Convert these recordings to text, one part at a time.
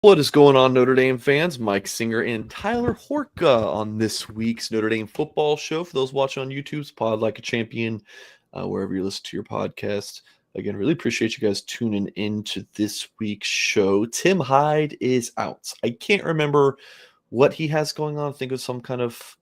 What is going on, Notre Dame fans? Mike Singer and Tyler Horka on this week's Notre Dame football show. For those watching on YouTube's Pod Like a Champion, wherever you listen to your podcast. Again, really appreciate you guys tuning in to this week's show. Tim Hyde is out. I can't remember what he has going on. I think it was some kind of,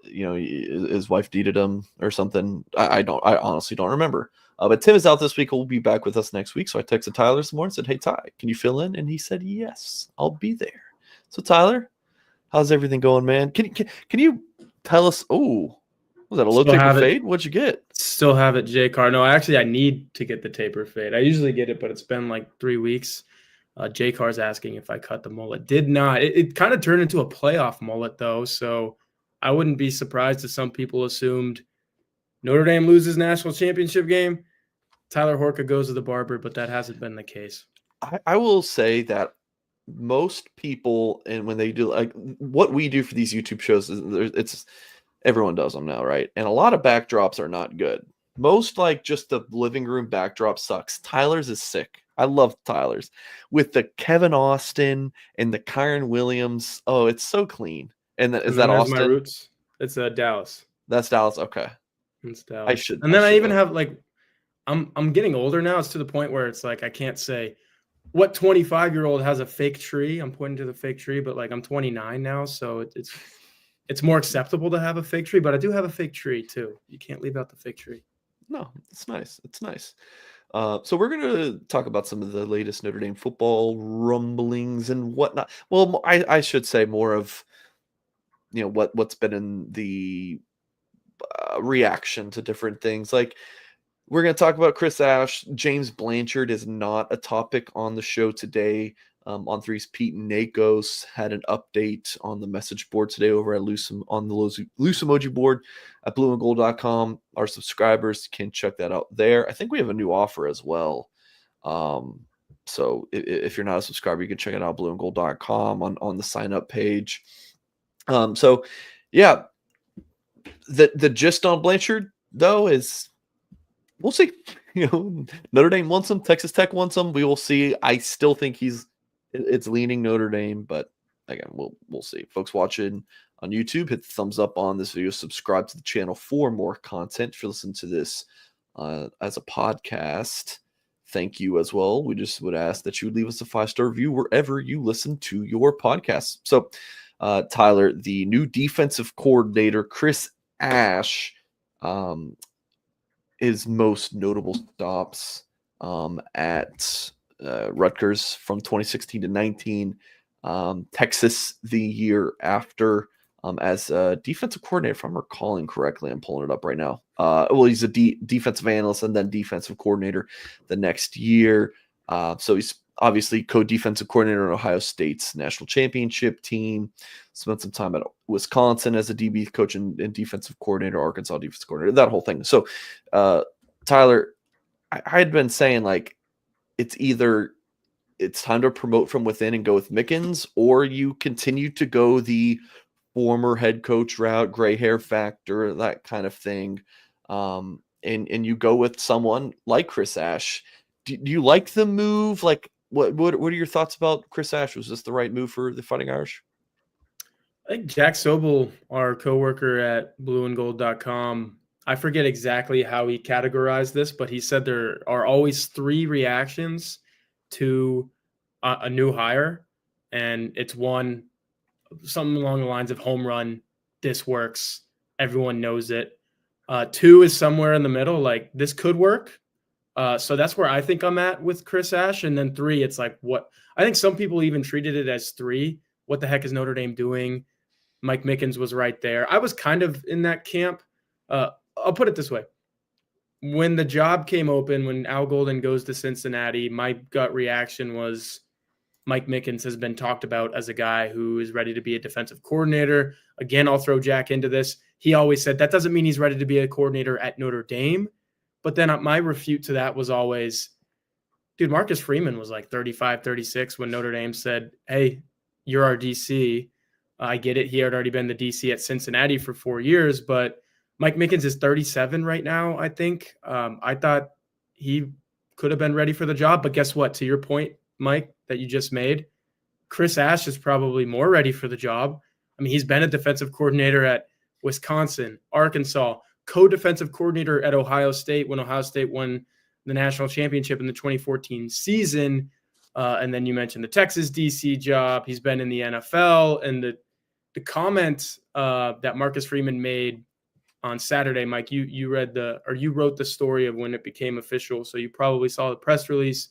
his wife deeded him or something. I honestly don't remember. But Tim is out this week. He'll be back with us next week. So I texted Tyler this morning and said, "Hey, Ty, can you fill in?" And he said, "Yes, I'll be there." So Tyler, how's everything going, man? Can you tell us? Oh, was that a low taper fade? What'd you get? Still have it, J Car. No, actually, I need to get the taper fade. I usually get it, but it's been like 3 weeks. J Car's asking if I cut the mullet. Did not. It kind of turned into a playoff mullet, though. So I wouldn't be surprised if some people assumed Notre Dame loses national championship game, Tyler Horka goes to the barber, but that hasn't been the case. I will say that most people, and when they do like what we do for these YouTube shows, it's everyone does them now, right? And a lot of backdrops are not good. Most like just the living room backdrop sucks. Tyler's is sick. I love Tyler's with the Kevin Austin and the Kyron Williams. Oh, it's so clean. And is that Austin? My roots. It's Dallas. That's Dallas. Okay. It's Dallas. I even have like. I'm getting older now. It's to the point where it's like I can't say what 25-year-old has a fake tree. I'm pointing to the fake tree, but like I'm 29 now, so it's more acceptable to have a fake tree. But I do have a fake tree too. You can't leave out the fake tree. No, it's nice. It's nice. So we're going to talk about some of the latest Notre Dame football rumblings and whatnot. Well, I should say more of what's been in the reaction to different things like. We're going to talk about Chris Ash. James Blanchard is not a topic on the show today. On 3's Pete Nakos had an update on the message board today over at Loose Emoji board at blueandgold.com. Our subscribers can check that out there. I think we have a new offer as well. So if you're not a subscriber, you can check it out blueandgold.com on the sign up page. So yeah, the gist on Blanchard though is, we'll see. Notre Dame wants him. Texas Tech wants him. We will see. I still think it's leaning Notre Dame, but again, we'll see. Folks watching on YouTube, hit the thumbs up on this video. Subscribe to the channel for more content. If you listen to this as a podcast, thank you as well. We just would ask that you would leave us a 5-star review wherever you listen to your podcasts. So, Tyler, the new defensive coordinator, Chris Ash, his most notable stops at Rutgers from 2016 to 19, Texas the year after as a defensive coordinator, if I'm recalling correctly. I'm pulling it up right now. Well, he's a defensive analyst and then defensive coordinator the next year. So he's obviously co-defensive coordinator on Ohio State's national championship team. Spent some time at Wisconsin as a DB coach and defensive coordinator, Arkansas defensive coordinator, that whole thing. So, Tyler, I had been saying like it's either it's time to promote from within and go with Mickens, or you continue to go the former head coach route, gray hair factor, that kind of thing, and you go with someone like Chris Ash. Do you like the move? Like, what are your thoughts about Chris Ash? Was this the right move for the Fighting Irish? I think Jack Sobel, our coworker at blueandgold.com, I forget exactly how he categorized this, but he said there are always 3 reactions to a new hire, and it's one, something along the lines of home run, this works, everyone knows it. 2 is somewhere in the middle, like this could work. So that's where I think I'm at with Chris Ash. And then 3, it's like what I think some people even treated it as 3. What the heck is Notre Dame doing? Mike Mickens was right there. I was kind of in that camp. I'll put it this way. When the job came open, when Al Golden goes to Cincinnati, my gut reaction was Mike Mickens has been talked about as a guy who is ready to be a defensive coordinator. Again, I'll throw Jack into this. He always said that doesn't mean he's ready to be a coordinator at Notre Dame. But then my refute to that was always, dude, Marcus Freeman was like 35, 36 when Notre Dame said, hey, you're our DC. I get it. He had already been the DC at Cincinnati for 4 years, but Mike Mickens is 37 right now, I think. I thought he could have been ready for the job, but guess what? To your point, Mike, that you just made, Chris Ash is probably more ready for the job. I mean, he's been a defensive coordinator at Wisconsin, Arkansas, co-defensive coordinator at Ohio State when Ohio State won the national championship in the 2014 season. And then you mentioned the Texas DC job. He's been in the NFL. And the comment that Marcus Freeman made on Saturday, Mike, you wrote the story of when it became official. So you probably saw the press release.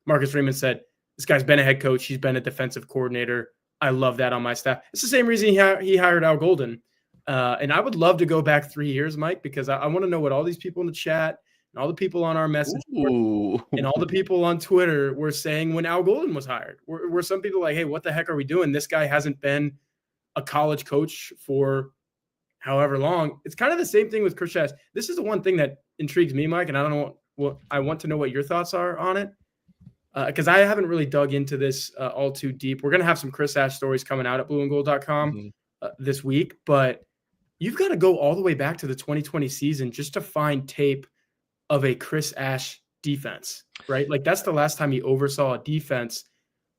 Marcus Freeman said, "This guy's been a head coach. He's been a defensive coordinator. I love that on my staff." It's the same reason he hired Al Golden. And I would love to go back 3 years, Mike, because I want to know what all these people in the chat and all the people on our message board and all the people on Twitter were saying when Al Golden was hired. Were some people like, "Hey, what the heck are we doing? This guy hasn't been a college coach for however long." It's kind of the same thing with Chris Ash. This is the one thing that intrigues me, Mike, and I don't know what I want to know what your thoughts are on it. Because I haven't really dug into this all too deep. We're going to have some Chris Ash stories coming out at blueandgold.com this week, but you've got to go all the way back to the 2020 season just to find tape of a Chris Ash defense, right? Like that's the last time he oversaw a defense.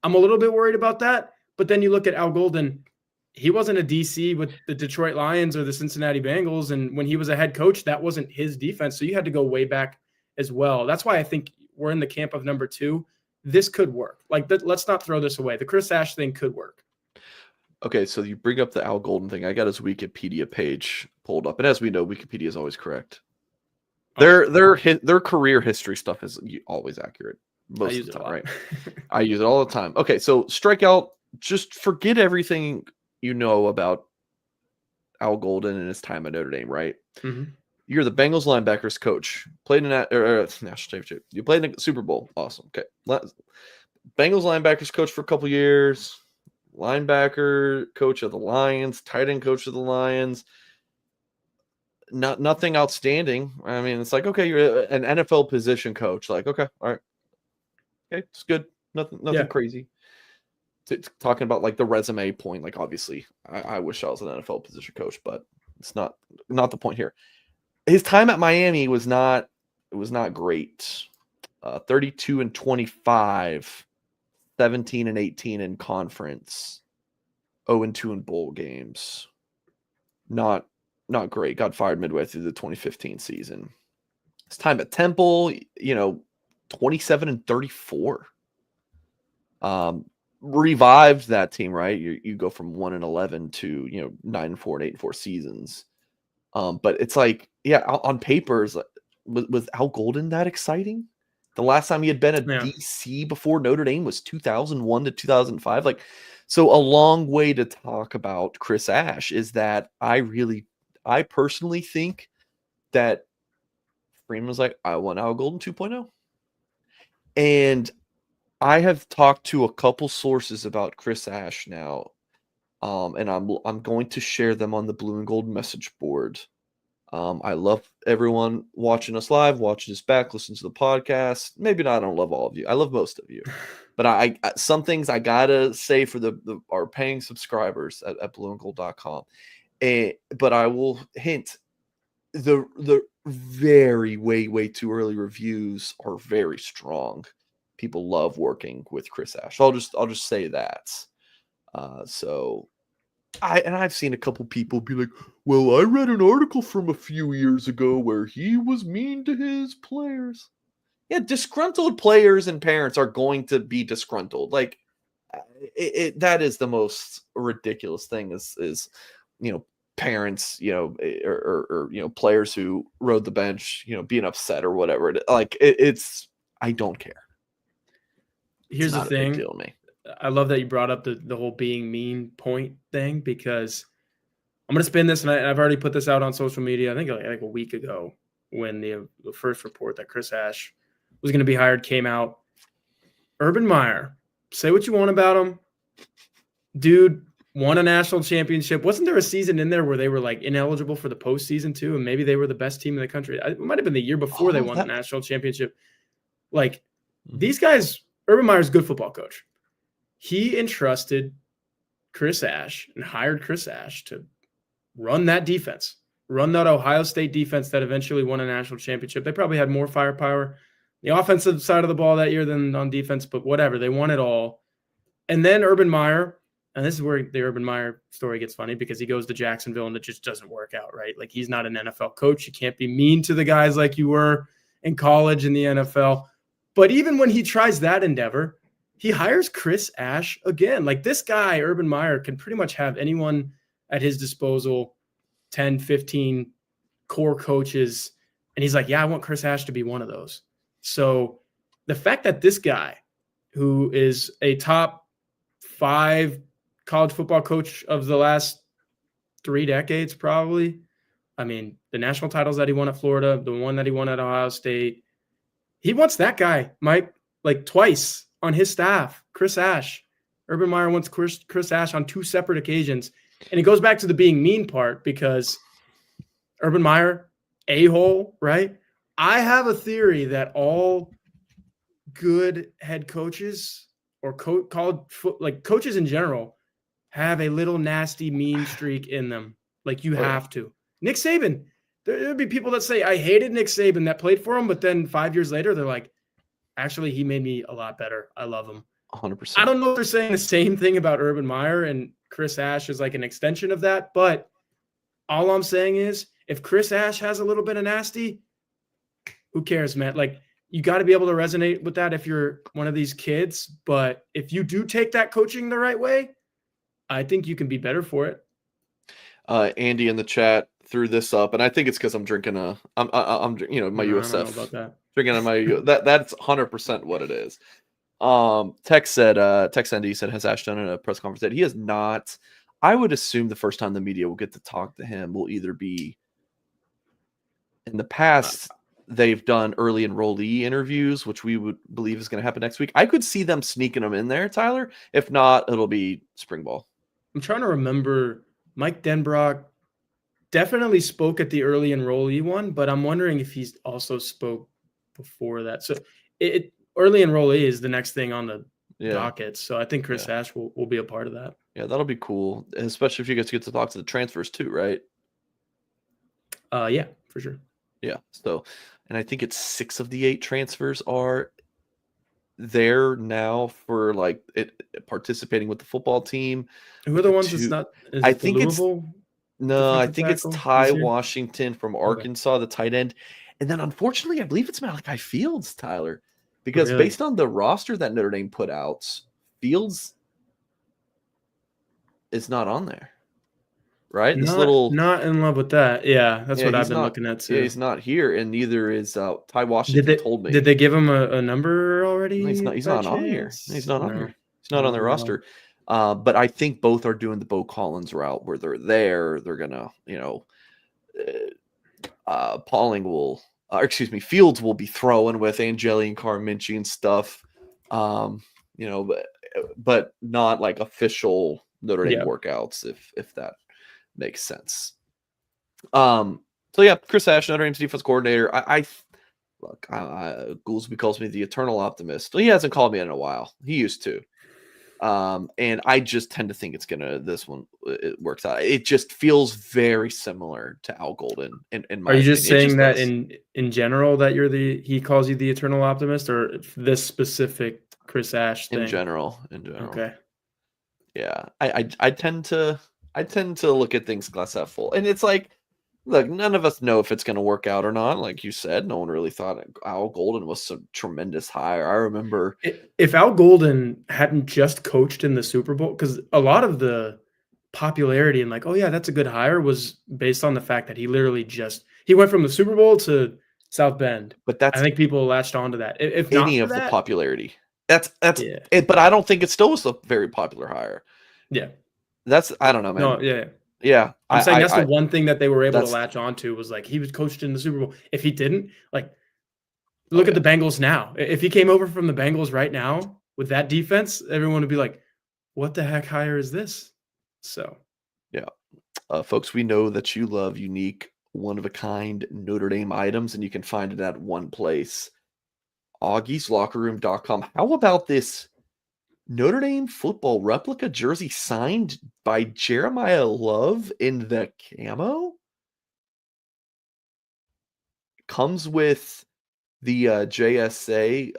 I'm a little bit worried about that, but then you look at Al Golden. He wasn't a DC with the Detroit Lions or the Cincinnati Bengals, and when he was a head coach, that wasn't his defense, so you had to go way back as well. That's why I think we're in the camp of number 2. This could work. Like, let's not throw this away. The Chris Ash thing could work. Okay, so you bring up the Al Golden thing. I got his Wikipedia page pulled up, and as we know, Wikipedia is always correct. Their career history stuff is always accurate most of the time, right? I use it all the time. Okay, so strikeout. Just forget everything you know about Al Golden and his time at Notre Dame, right? Mm-hmm. You're the Bengals linebackers coach. Played in national championship. You played in the Super Bowl. Awesome. Okay. Bengals linebackers coach for a couple years. Linebacker coach of the Lions. Tight end coach of the Lions. Nothing outstanding. I mean, it's like, okay, you're an NFL position coach. Like, okay, all right. Okay, it's good. Nothing crazy. Talking about like the resume point. Like, obviously, I wish I was an NFL position coach, but it's not the point here. His time at Miami was not great. 32-25, 17-18 in conference, 0-2 in bowl games. Not great. Got fired midway through the 2015 season. His time at Temple, 27-34. Revived that team, right? You go from 1-11 to 9-4 and 8-4 seasons. But it's like, on paper, was Al Golden that exciting? The last time he had been a DC before Notre Dame was 2001 to 2005. Like, so a long way to talk about Chris Ash is that I personally think that Freeman was like, I want Al Golden 2.0. And I have talked to a couple sources about Chris Ash now. And I'm going to share them on the Blue and Gold message board. I love everyone watching us live, watching us back, listen to the podcast. Maybe not. I don't love all of you. I love most of you, but I some things I gotta say for our paying subscribers at blueandgold.com. But I will hint the very way too early reviews are very strong. People love working with Chris Ash. I'll just say that. So I've seen a couple people be like, well, I read an article from a few years ago where he was mean to his players. Yeah, disgruntled players and parents are going to be disgruntled. Like, that is the most ridiculous thing is parents, or players who rode the bench, being upset or whatever. It's I don't care. Here's the thing. A big deal to me. I love that you brought up the whole being mean point thing, because I'm going to spin this, and I've already put this out on social media, I think like a week ago, when the first report that Chris Ash was going to be hired came out. Urban Meyer, say what you want about him. Dude won a national championship. Wasn't there a season in there where they were like ineligible for the postseason too, and maybe they were the best team in the country? It might have been the year before they won the national championship. Like, these guys, Urban Meyer's a good football coach. He entrusted Chris Ash and hired Chris Ash to run that defense, run that Ohio State defense that eventually won a national championship. They probably had more firepower the offensive side of the ball that year than on defense, but whatever. They won it all. And then Urban Meyer, and this is where the Urban Meyer story gets funny because he goes to Jacksonville and it just doesn't work out, right? Like he's not an NFL coach. You can't be mean to the guys like you were in college in the NFL. But even when he tries that endeavor, he hires Chris Ash again. Like this guy, Urban Meyer, can pretty much have anyone at his disposal, 10, 15 core coaches. And he's like, yeah, I want Chris Ash to be one of those. So the fact that this guy, who is a top 5 college football coach of the last 3 decades, probably. I mean, the national titles that he won at Florida, the one that he won at Ohio State. He wants that guy, Mike, like twice on his staff, Chris Ash. Urban Meyer wants Chris Ash on 2 separate occasions. And it goes back to the being mean part because Urban Meyer, a-hole, right? I have a theory that all good head coaches or coaches in general have a little nasty mean streak in them. Like you have to. Nick Saban, there'd be people that say, I hated Nick Saban that played for him, but then 5 years later, they're like, actually, he made me a lot better. I love him. 100%. I don't know if they're saying the same thing about Urban Meyer and Chris Ash is like an extension of that, but all I'm saying is if Chris Ash has a little bit of nasty, who cares, man? Like, you got to be able to resonate with that if you're one of these kids. But if you do take that coaching the right way, I think you can be better for it. Andy in the chat threw this up, and I think it's because I'm drinking my USF. I don't know about that. Drinking my that's 100% what it is. Tex Andy said, has Ash done in a press conference that he has not? I would assume the first time the media will get to talk to him will either be in the past. They've done early enrollee interviews, which we would believe is going to happen next week. I could see them sneaking them in there, Tyler. If not, it'll be spring ball. I'm trying to remember. Mike Denbrock definitely spoke at the early enrollee one, but I'm wondering if he's also spoke before that. So early enrollee is the next thing on the docket. So I think Chris Ash will be a part of that. Yeah, that'll be cool, especially if you guys get to talk to the transfers too, right? Yeah, for sure. Yeah. So, and I think it's 6 of the 8 transfers are there now for like participating with the football team. Who are the ones that's not? I think it's Ty Washington from Arkansas, the tight end. And then unfortunately, I believe it's Malachi Fields, Tyler, because based on the roster that Notre Dame put out, Fields is not on there. Right? Not in love with that. Yeah, that's what I've been looking at too. Yeah, he's not here, and neither is Ty Washington. Told me. Did they give him a number already? No, he's not on here. He's not on here. He's not on their roster. But I think both are doing the Bo Collins route where they're there. They're gonna, Fields will be throwing with Angeli and Carminci and stuff. But not like official Notre Dame workouts, if that makes sense. Chris Ash, Notre Dame's defense coordinator. Goolsby calls me the eternal optimist. Well, he hasn't called me in a while. He used to. And I just tend to think it works out. It just feels very similar to Al Golden. Are you just saying that in general that he calls you the eternal optimist, or this specific Chris Ash thing? In general. Okay. Yeah. I tend to look at things glass half full. And it's like, look, none of us know if it's going to work out or not. Like you said, no one really thought Al Golden was some tremendous hire. I remember if Al Golden hadn't just coached in the Super Bowl, because a lot of the popularity and like, oh yeah, that's a good hire was based on the fact that he literally he went from the Super Bowl to South Bend. But I think people latched onto that. If any of the popularity, that's it. But I don't think it still was a very popular hire. Yeah. I don't know, man. No, yeah. Yeah. I'm saying that's the one thing that they were able to latch onto was like he was coached in the Super Bowl. If he didn't, like look at the Bengals now. If he came over from the Bengals right now with that defense, everyone would be like, what the heck hire is this? So yeah. Folks, we know that you love unique, one-of-a-kind Notre Dame items, and you can find it at one place. Augie'sLockerRoom.com. How about this Notre Dame football replica jersey signed by Jeremiah Love in the camo? Comes with the JSA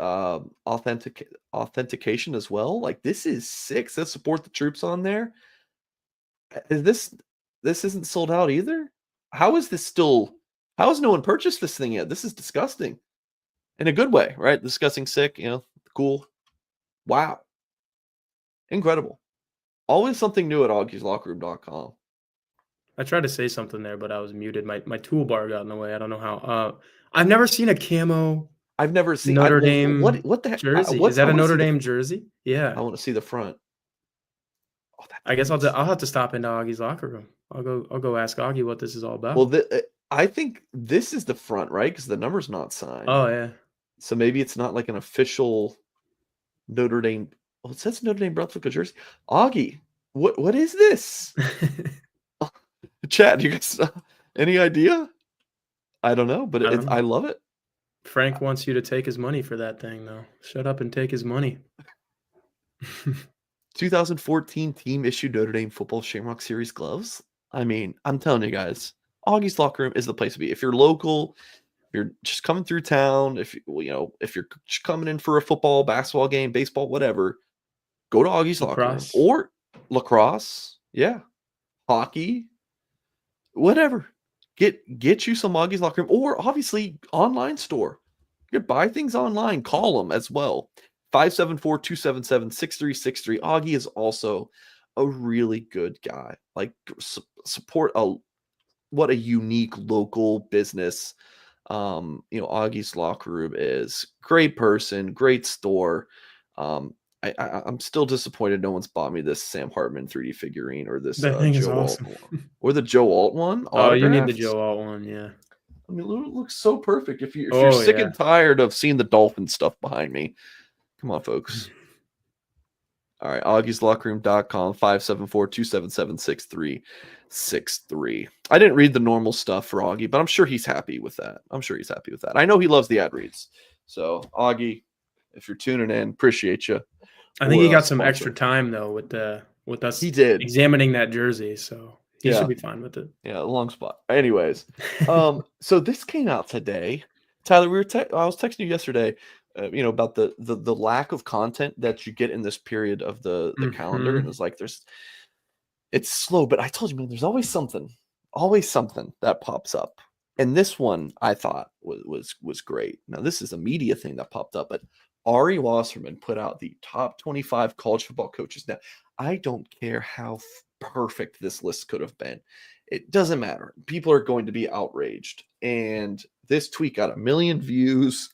authentication as well. Like, this is sick. Says support the troops on there. Is this isn't sold out either? How is this still? How has no one purchased this thing yet? This is disgusting in a good way, right? Disgusting, sick. Cool. Wow, incredible. Always something new at augieslockerroom.com. I tried to say something there, but I was muted. My toolbar got in the way. I don't know how. I've never seen a camo I've never seen. Notre Well, Dame what the heck? jersey. Is I that a want to see Notre the. Dame jersey? I Yeah. want to see the front. Oh, I guess that's. I'll have to stop into Augie's locker room. I'll go ask Augie what this is all Well, about. I think this is the front, right? Because the number's not signed. Oh yeah. So maybe it's not like an official Notre Dame. Well, it says Notre Dame Brunswick jersey. Augie, what is this? Chad, you guys any idea? I don't know, but I don't know. I love it. Frank wants you to take his money for that thing, though. Shut up and take his money. 2014 team issued Notre Dame football Shamrock Series gloves. I mean, I'm telling you guys, Augie's locker room is the place to be. If you're local, if you're just coming through town, if you're just coming in for a football, basketball game, baseball, whatever, go to Augie's locker room Lacrosse. or lacrosse, yeah, hockey, whatever. Get you some Augie's locker room or obviously online store. You can buy things online. Call them as well. 574-277-6363. Augie is also a really good guy. Like support what a unique local business. Augie's locker room is great person, great store. I'm still disappointed no one's bought me this Sam Hartman 3D figurine or this That thing is Joe awesome. Alt one. Or the Joe Alt one Oh, you need the autographed. Joe Alt one, yeah. I mean, it looks so perfect. If you're Oh, sick yeah. and tired of seeing the Dolphin stuff behind me, come on, folks. All right, augieslockerroom.com, 574-277-6363. I didn't read the normal stuff for Augie, but I'm sure he's happy with that. I know he loves the ad reads. So, Augie, if you're tuning in, appreciate you. I think he got some extra time though with us He did. examining that jersey, so he should be fine with it. Yeah, long spot. Anyways, so this came out today. Tyler, I was texting you yesterday, about the lack of content that you get in this period of the calendar, and it's like it's slow, but I told you, man, there's always something that pops up, and this one I thought was great. Now this is a media thing that popped up, but Ari Wasserman put out the top 25 college football coaches. Now I don't care how perfect this list could have been. It doesn't matter. People are going to be outraged. And this tweet got 1 million views.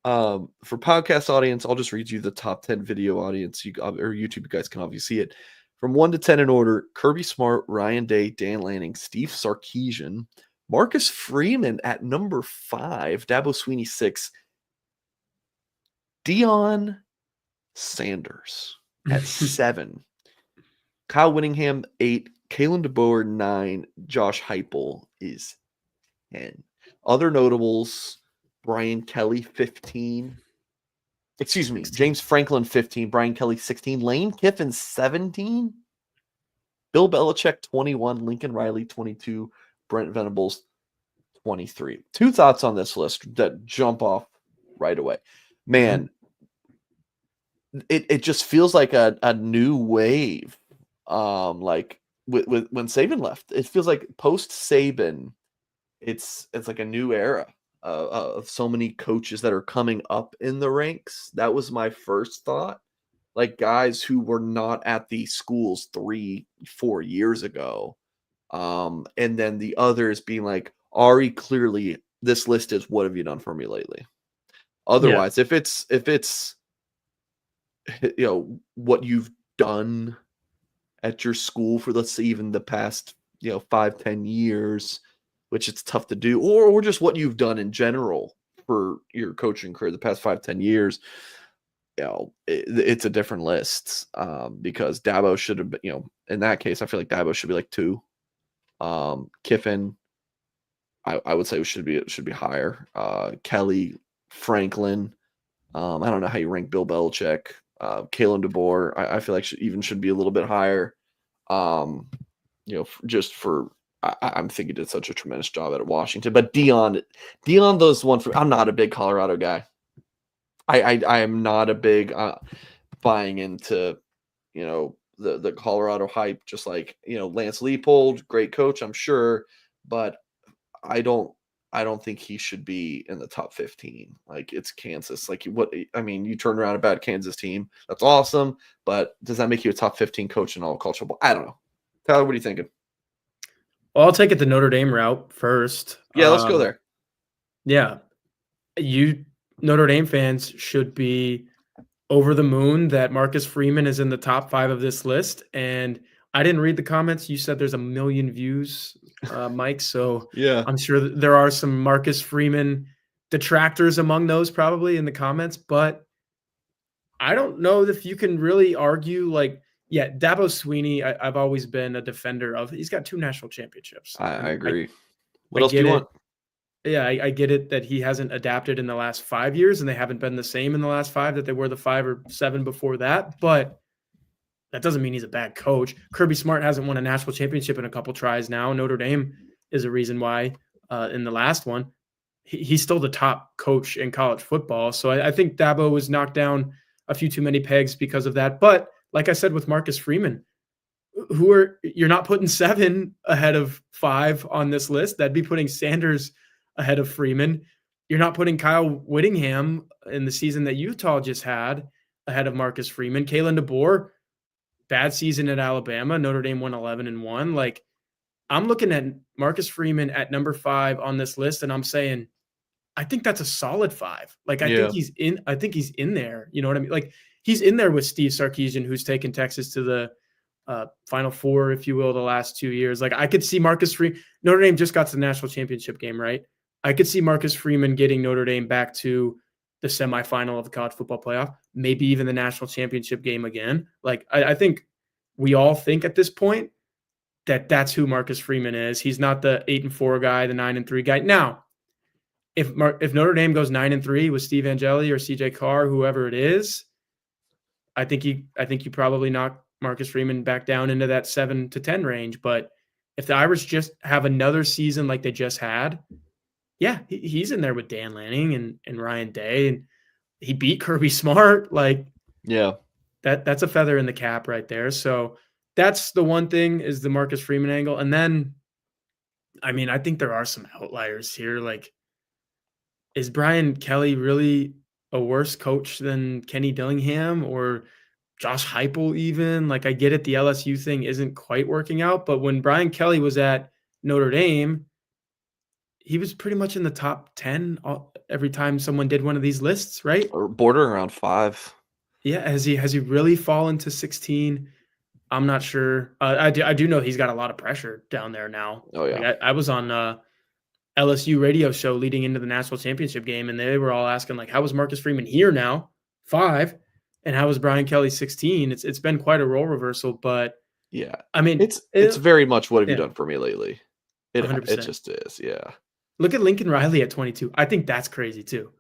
For podcast audience, I'll just read you the top 10 video audience. Or YouTube, you guys can obviously see it. From 1 to 10 in order: Kirby Smart, Ryan Day, Dan Lanning, Steve Sarkisian, Marcus Freeman at number 5, Dabo Sweeney 6, Deion Sanders at 7, Kyle Whittingham 8, Kalen DeBoer 9, Josh Heupel is 10. Other notables: Brian Kelly 15. Excuse me, James Franklin 15, Brian Kelly 16, Lane Kiffin 17, Bill Belichick 21, Lincoln Riley 22, Brent Venables 23. 2 thoughts on this list that jump off right away. Man, it just feels like a new wave. Like with when Saban left, it feels like post Saban, it's like a new era of so many coaches that are coming up in the ranks. That was my first thought. Like guys who were not at the schools 3-4 years ago. And then the others being like, Ari, clearly this list is what have you done for me lately? Otherwise, if it's what you've done at your school for, let's say, even the past 5-10 years, which it's tough to do, or just what you've done in general for your coaching career the past 5-10 years, it's a different list. Because Dabo should have been, in that case, I feel like Dabo should be like 2. Kiffin, I would say it should be higher. Kelly, Franklin, I don't know how you rank Bill Belichick. Kalen DeBoer, I feel like should be a little bit higher. Just for I'm thinking he did such a tremendous job at Washington. But Dion those one for. I'm not a big Colorado guy. I am not a big buying into the Colorado hype. Just like Lance Leipold, great coach, I'm sure, but I don't think he should be in the top 15. Like it's Kansas. Like what I mean, you turn around a bad Kansas team. That's awesome, but does that make you a top 15 coach in all college football? I don't know. Tyler, what are you thinking? Well, I'll take it the Notre Dame route first. Yeah, let's go there. Yeah. You Notre Dame fans should be over the moon that Marcus Freeman is in the top 5 of this list. And I didn't read the comments. You said there's 1 million views, Mike. So Yeah. I'm sure there are some Marcus Freeman detractors among those probably in the comments. But I don't know if you can really argue Dabo Swinney, I've always been a defender of. He's got 2 national championships. I agree. What I else do you want? Yeah, I get it that he hasn't adapted in the last 5 years, and they haven't been the same in the last 5 that they were the 5 or 7 before that. But that doesn't mean he's a bad coach. Kirby Smart hasn't won a national championship in a couple tries now. Notre Dame is a reason why in the last one. He's still the top coach in college football. So I think Dabo was knocked down a few too many pegs because of that. But like I said with Marcus Freeman, you're not putting 7 ahead of 5 on this list. That'd be putting Sanders ahead of Freeman. You're not putting Kyle Whittingham in the season that Utah just had ahead of Marcus Freeman. Kalen DeBoer, bad season at Alabama. Notre Dame won 11-1. Like, I'm looking at Marcus Freeman at number 5 on this list, and I'm saying, I think that's a solid 5. Like, I think he's in there. You know what I mean? Like, he's in there with Steve Sarkisian, who's taken Texas to the Final Four, if you will, the last 2 years. Like, I could see Marcus Freeman. Notre Dame just got to the national championship game, right? I could see Marcus Freeman getting Notre Dame back to the semifinal of the college football playoff, maybe even the national championship game again. Like, I think we all think at this point that that's who Marcus Freeman is. He's not the 8-4 guy, the 9-3 guy. Now, if Notre Dame goes 9-3 with Steve Angeli or CJ Carr, whoever it is, I think you probably knock Marcus Freeman back down into that 7-10 range. But if the Irish just have another season like they just had, yeah, he's in there with Dan Lanning and Ryan Day, and he beat Kirby Smart. Like, yeah, that's a feather in the cap right there. So that's the one thing, is the Marcus Freeman angle. And then, I mean, I think there are some outliers here. Like, is Brian Kelly really a worse coach than Kenny Dillingham or Josh Heupel even? Like, I get it, the LSU thing isn't quite working out, but when Brian Kelly was at Notre Dame, he was pretty much in the top 10 every time someone did one of these lists, right? Or bordering around 5. Yeah, has he really fallen to 16? I'm not sure. I do know he's got a lot of pressure down there now. Oh yeah, Like, I was on LSU radio show leading into the national championship game, and they were all asking, like, how was Marcus Freeman here now, 5, and how was Brian Kelly 16? It's been quite a role reversal, but yeah. I mean, it's very much what have you done for me lately? It 100%. just is, yeah. Look at Lincoln Riley at 22. I think that's crazy too.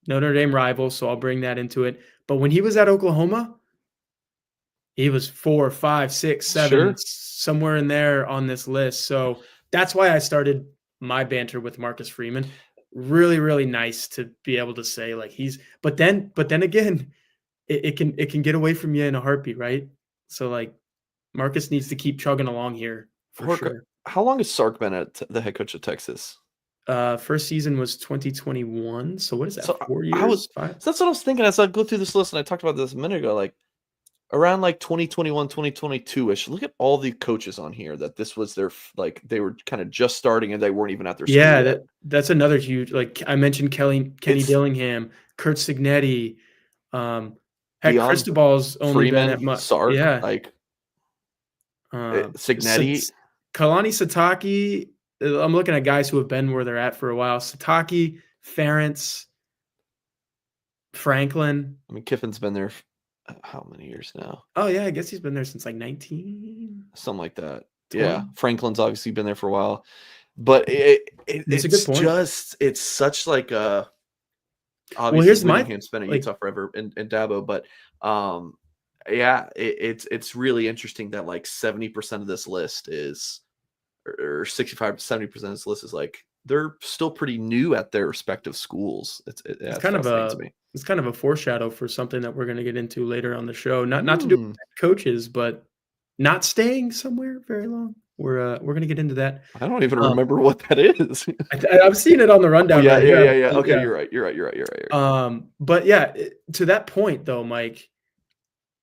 Notre Dame rival, so I'll bring that into it. But when he was at Oklahoma, he was 4, 5, 6, 7, Sure. somewhere in there on this list. So that's why I started my banter with Marcus Freeman. Really, really nice to be able to say, like, but then again, it can get away from you in a heartbeat, right? So, like, Marcus needs to keep chugging along here for Horka, sure. how long has Sark been at the head coach of Texas? First season was 2021. So what is that? 4 years? 5? So that's what I was thinking as I go through this list, and I talked about this a minute ago. Like, around like 2021, 2022-ish. Look at all the coaches on here that this was their, like, they were kind of just starting and they weren't even at their school yet. That's another huge, like, I mentioned Kenny Dillingham, Kurt Signetti, heck, Cristobal's only Freeman, been at Sark, like Signetti, Kalani Sitake. I'm looking at guys who have been where they're at for a while. Sitake, Ferentz, Franklin. I mean, Kiffin's been there how many years now? Oh yeah, I guess he's been there since like 19, something like that. 20. Yeah, Franklin's obviously been there for a while, but it's a good point. Just it's such like a obviously. Well, here's Whittingham's been at Utah forever in Dabo, but yeah, it's really interesting that like 70% of this list is or 65, 70% of this list is like they're still pretty new at their respective schools. It's fascinating to me. It's kind of a foreshadow for something that we're going to get into later on the show. Not to do with coaches, but not staying somewhere very long. We're going to get into that. I don't even remember what that is. I've seen it on the rundown. Yeah. Right Okay, yeah. You're right. But yeah, to that point though, Mike,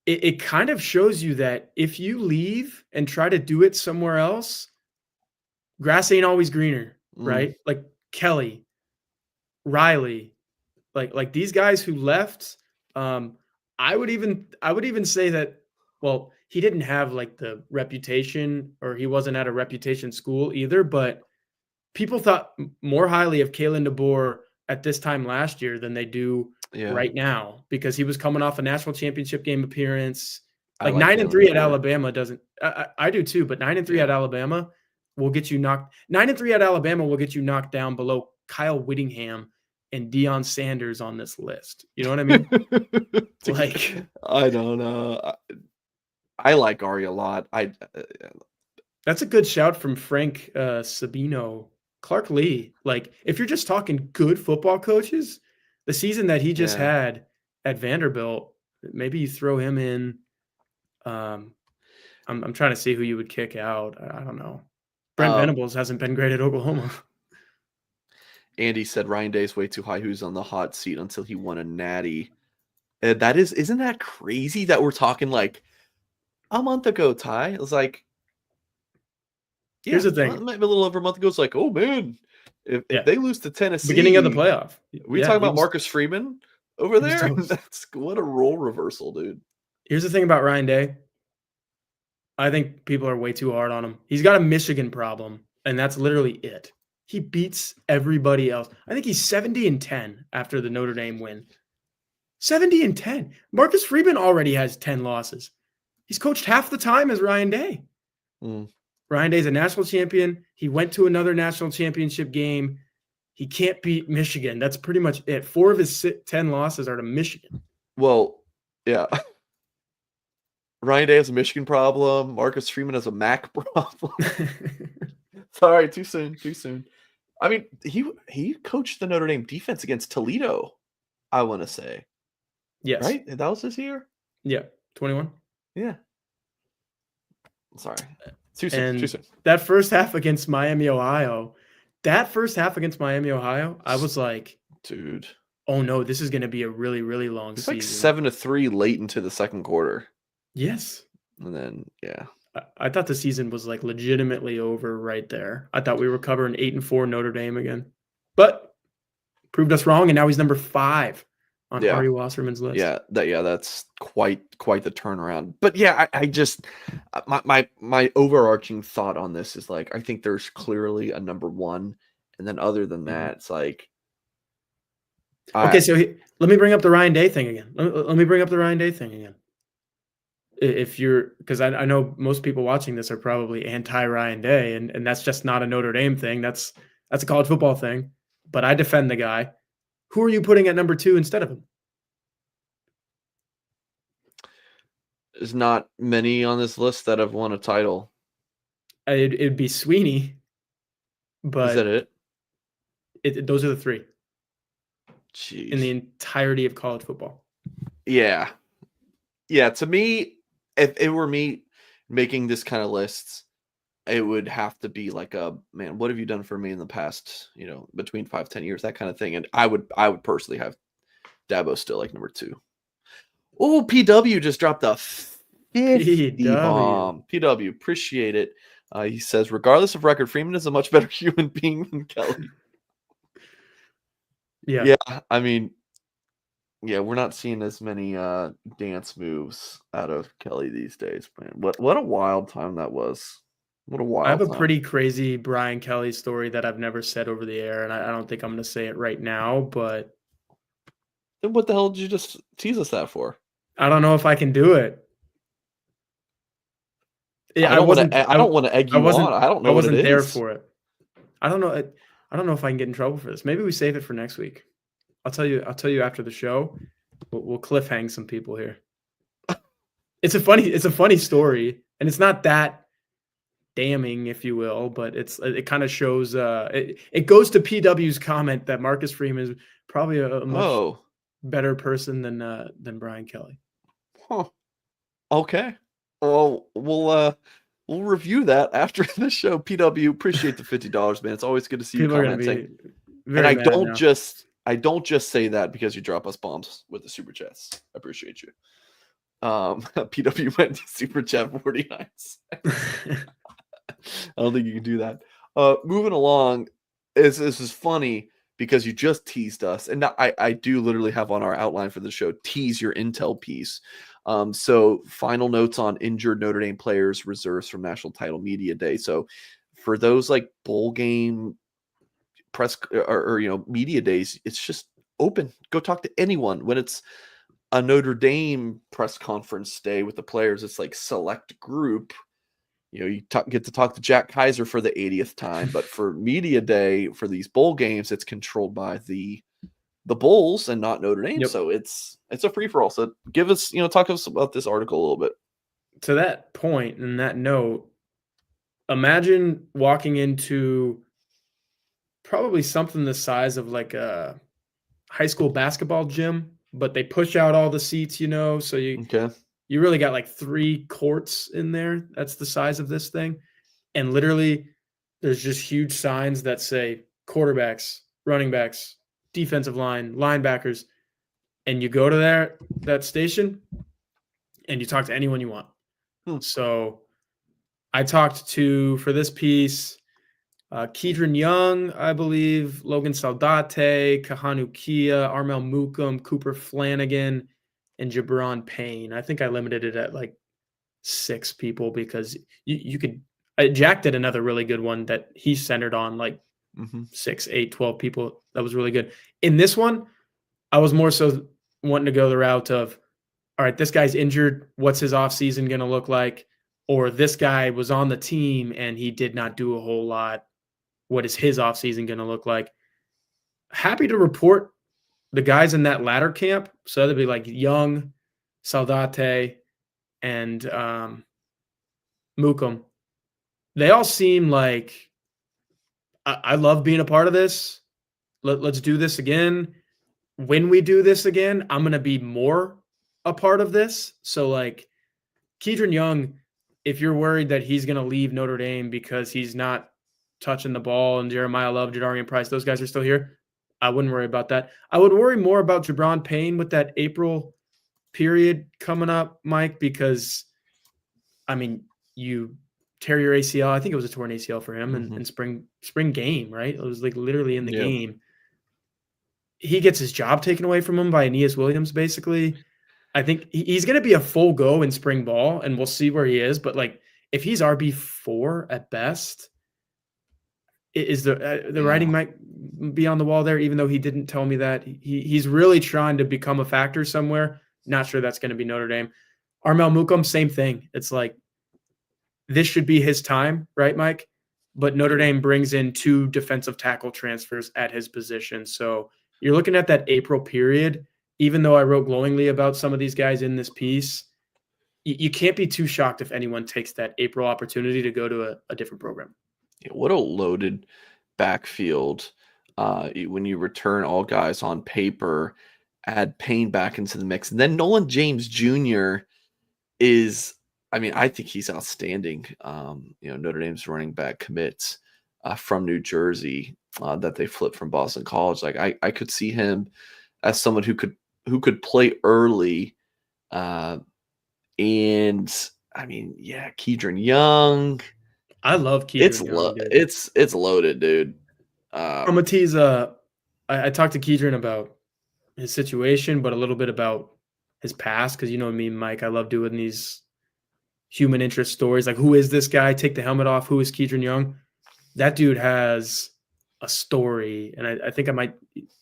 it kind of shows you that if you leave and try to do it somewhere else, grass ain't always greener, right? Like Kelly, Riley, like these guys who left. I would even say that, well, he didn't have like the reputation, or he wasn't at a reputation school either, but people thought more highly of Kalen DeBoer at this time last year than they do right now, because he was coming off a national championship game appearance. Like 9-3 at Alabama doesn't. I do too, but 9-3 at Alabama will get you knocked. 9-3 at Alabama will get you knocked down below Kyle Whittingham and Deion Sanders on this list. You know what I mean? Like, I don't know. I like Augie a lot. That's a good shout from Frank Sabino. Clark Lee. Like, if you're just talking good football coaches, the season that he just had at Vanderbilt, maybe you throw him in. I'm trying to see who you would kick out. I don't know. Brent Venables hasn't been great at Oklahoma. Andy said Ryan Day's way too high. Who's on the hot seat until he won a natty? Isn't that crazy that we're talking like a month ago, Ty? It was like, here's the thing. Maybe a little over a month ago. It's like, oh man, if they lose to Tennessee, beginning of the playoff, we talking about Marcus Freeman over there? That's what a role reversal, dude. Here's the thing about Ryan Day. I think people are way too hard on him. He's got a Michigan problem, and that's literally it. He beats everybody else. I think he's 70-10 after the Notre Dame win. 70-10. Marcus Freeman already has 10 losses. He's coached half the time as Ryan Day. Ryan Day's a national champion. He went to another national championship game. He can't beat Michigan. That's pretty much it. 4 of his 10 losses are to Michigan. Well, yeah. Ryan Day has a Michigan problem. Marcus Freeman has a MAC problem. Sorry, too soon. I mean, he coached the Notre Dame defense against Toledo, I want to say. Yes. Right? That was this year? Yeah. 21? Yeah. Sorry. Too soon. That first half against Miami, Ohio, I was like, dude. Oh no, this is going to be a really, really long season. It's like 7-3 late into the second quarter. Yes. And then, I thought the season was like legitimately over right there. I thought we were covering 8-4 Notre Dame again, but proved us wrong. And now he's number 5 on Ari Wasserman's list. That's quite the turnaround. But I just my overarching thought on this is like, I think there's clearly a number 1, and then other than that, it's like, okay. So let me bring up the Ryan Day thing again. If you're, because I know most people watching this are probably anti Ryan Day, and that's just not a Notre Dame thing. That's a college football thing. But I defend the guy. Who are you putting at number 2 instead of him? There's not many on this list that have won a title. It'd be Sweeney. But is that it? Those are the 3. Jeez. In the entirety of college football. Yeah. To me, if it were me making this kind of lists, it would have to be like man, what have you done for me in the past, between 5-10 years, that kind of thing. And I would personally have Dabo still like number 2. Oh, PW just dropped a 50 bomb. PW, appreciate it. He says, regardless of record, Freeman is a much better human being than Kelly. Yeah. I mean, we're not seeing as many dance moves out of Kelly these days, man. What a wild time that was. What a wild I have time. A pretty crazy Brian Kelly story that I've never said over the air, and I don't think I'm going to say it right now, but... Then what the hell did you just tease us that for? I don't know if I can do it. Yeah, I don't want to egg you on. I don't know what it is. I wasn't there for it. I don't know if I can get in trouble for this. Maybe we save it for next week. I'll tell you after the show. We'll cliffhang some people here. It's a funny story, and it's not that damning, if you will, but it kind of shows it goes to PW's comment that Marcus Freeman is probably a much Oh, better person than Brian Kelly. huh. Okay. Well, we'll review that after the show. PW, appreciate the $50, man. It's always good to see you People are going to commenting. be And very mad now. I don't just say that because you drop us bombs with the super chats. I appreciate you. PW went to super chat 49. I don't think you can do that. Moving along, this is funny because you just teased us, and I do literally have on our outline for the show, tease your intel piece. So final notes on injured Notre Dame players reserves from National Title Media Day. So for those like bowl game press or media days, it's just open. Go talk to anyone. When it's a Notre Dame press conference day with the players, it's like select group. You get to talk to Jack Kaiser for the 80th time, but for media day for these bowl games, it's controlled by the Bulls and not Notre Dame. Yep. So it's a free for all. So give us, talk to us about this article a little bit. To that point and that note, imagine walking into probably something the size of like a high school basketball gym, but they push out all the seats, so you really got like 3 courts in there. That's the size of this thing. And literally there's just huge signs that say quarterbacks, running backs, defensive line, linebackers. And you go to that station and you talk to anyone you want. So I talked to, for this piece, Keidron Young, I believe, Logan Saldate, Kahanu Kia, Armel Mukum, Cooper Flanagan, and Jabron Payne. I think I limited it at like 6 people because you could Jack did another really good one that he centered on like 6, 8, 12 people. That was really good. In this one, I was more so wanting to go the route of, all right, this guy's injured. What's his offseason going to look like? Or this guy was on the team and he did not do a whole lot. What is his offseason going to look like? Happy to report the guys in that latter camp. So that'd be like Young, Saldate, and Mukum. They all seem like, I love being a part of this. Let's do this again. When we do this again, I'm going to be more a part of this. So like Keidron Young, if you're worried that he's going to leave Notre Dame because he's not touching the ball, and Jeremiah Love, Jadarian Price, those guys are still here, I wouldn't worry about that. I would worry more about Jabron Payne with that April period coming up, Mike, because, I mean, you tear your ACL. I think it was a torn ACL for him in spring game, right? It was like literally in the game. He gets his job taken away from him by Aeneas Williams, basically. I think he's going to be a full go in spring ball, and we'll see where he is. But like, if he's RB4 at best, is the writing might be on the wall there, even though he didn't tell me that. He's really trying to become a factor somewhere. Not sure that's going to be Notre Dame. Armel Mukum, same thing. It's like, this should be his time, right, Mike? But Notre Dame brings in 2 defensive tackle transfers at his position. So you're looking at that April period. Even though I wrote glowingly about some of these guys in this piece, you can't be too shocked if anyone takes that April opportunity to go to a different program. Yeah, what a loaded backfield. When you return all guys on paper, add Payne back into the mix. And then Nolan James Jr. is, I think he's outstanding. Notre Dame's running back commits from New Jersey that they flipped from Boston College. Like I could see him as someone who could play early. And Keidron Young. I love Keidron Young, dude. It's loaded, dude. I'm gonna tease. I talked to Keidron about his situation, but a little bit about his past, because you know me, Mike. I love doing these human interest stories. Like, who is this guy? Take the helmet off. Who is Keidron Young? That dude has a story, and I think I might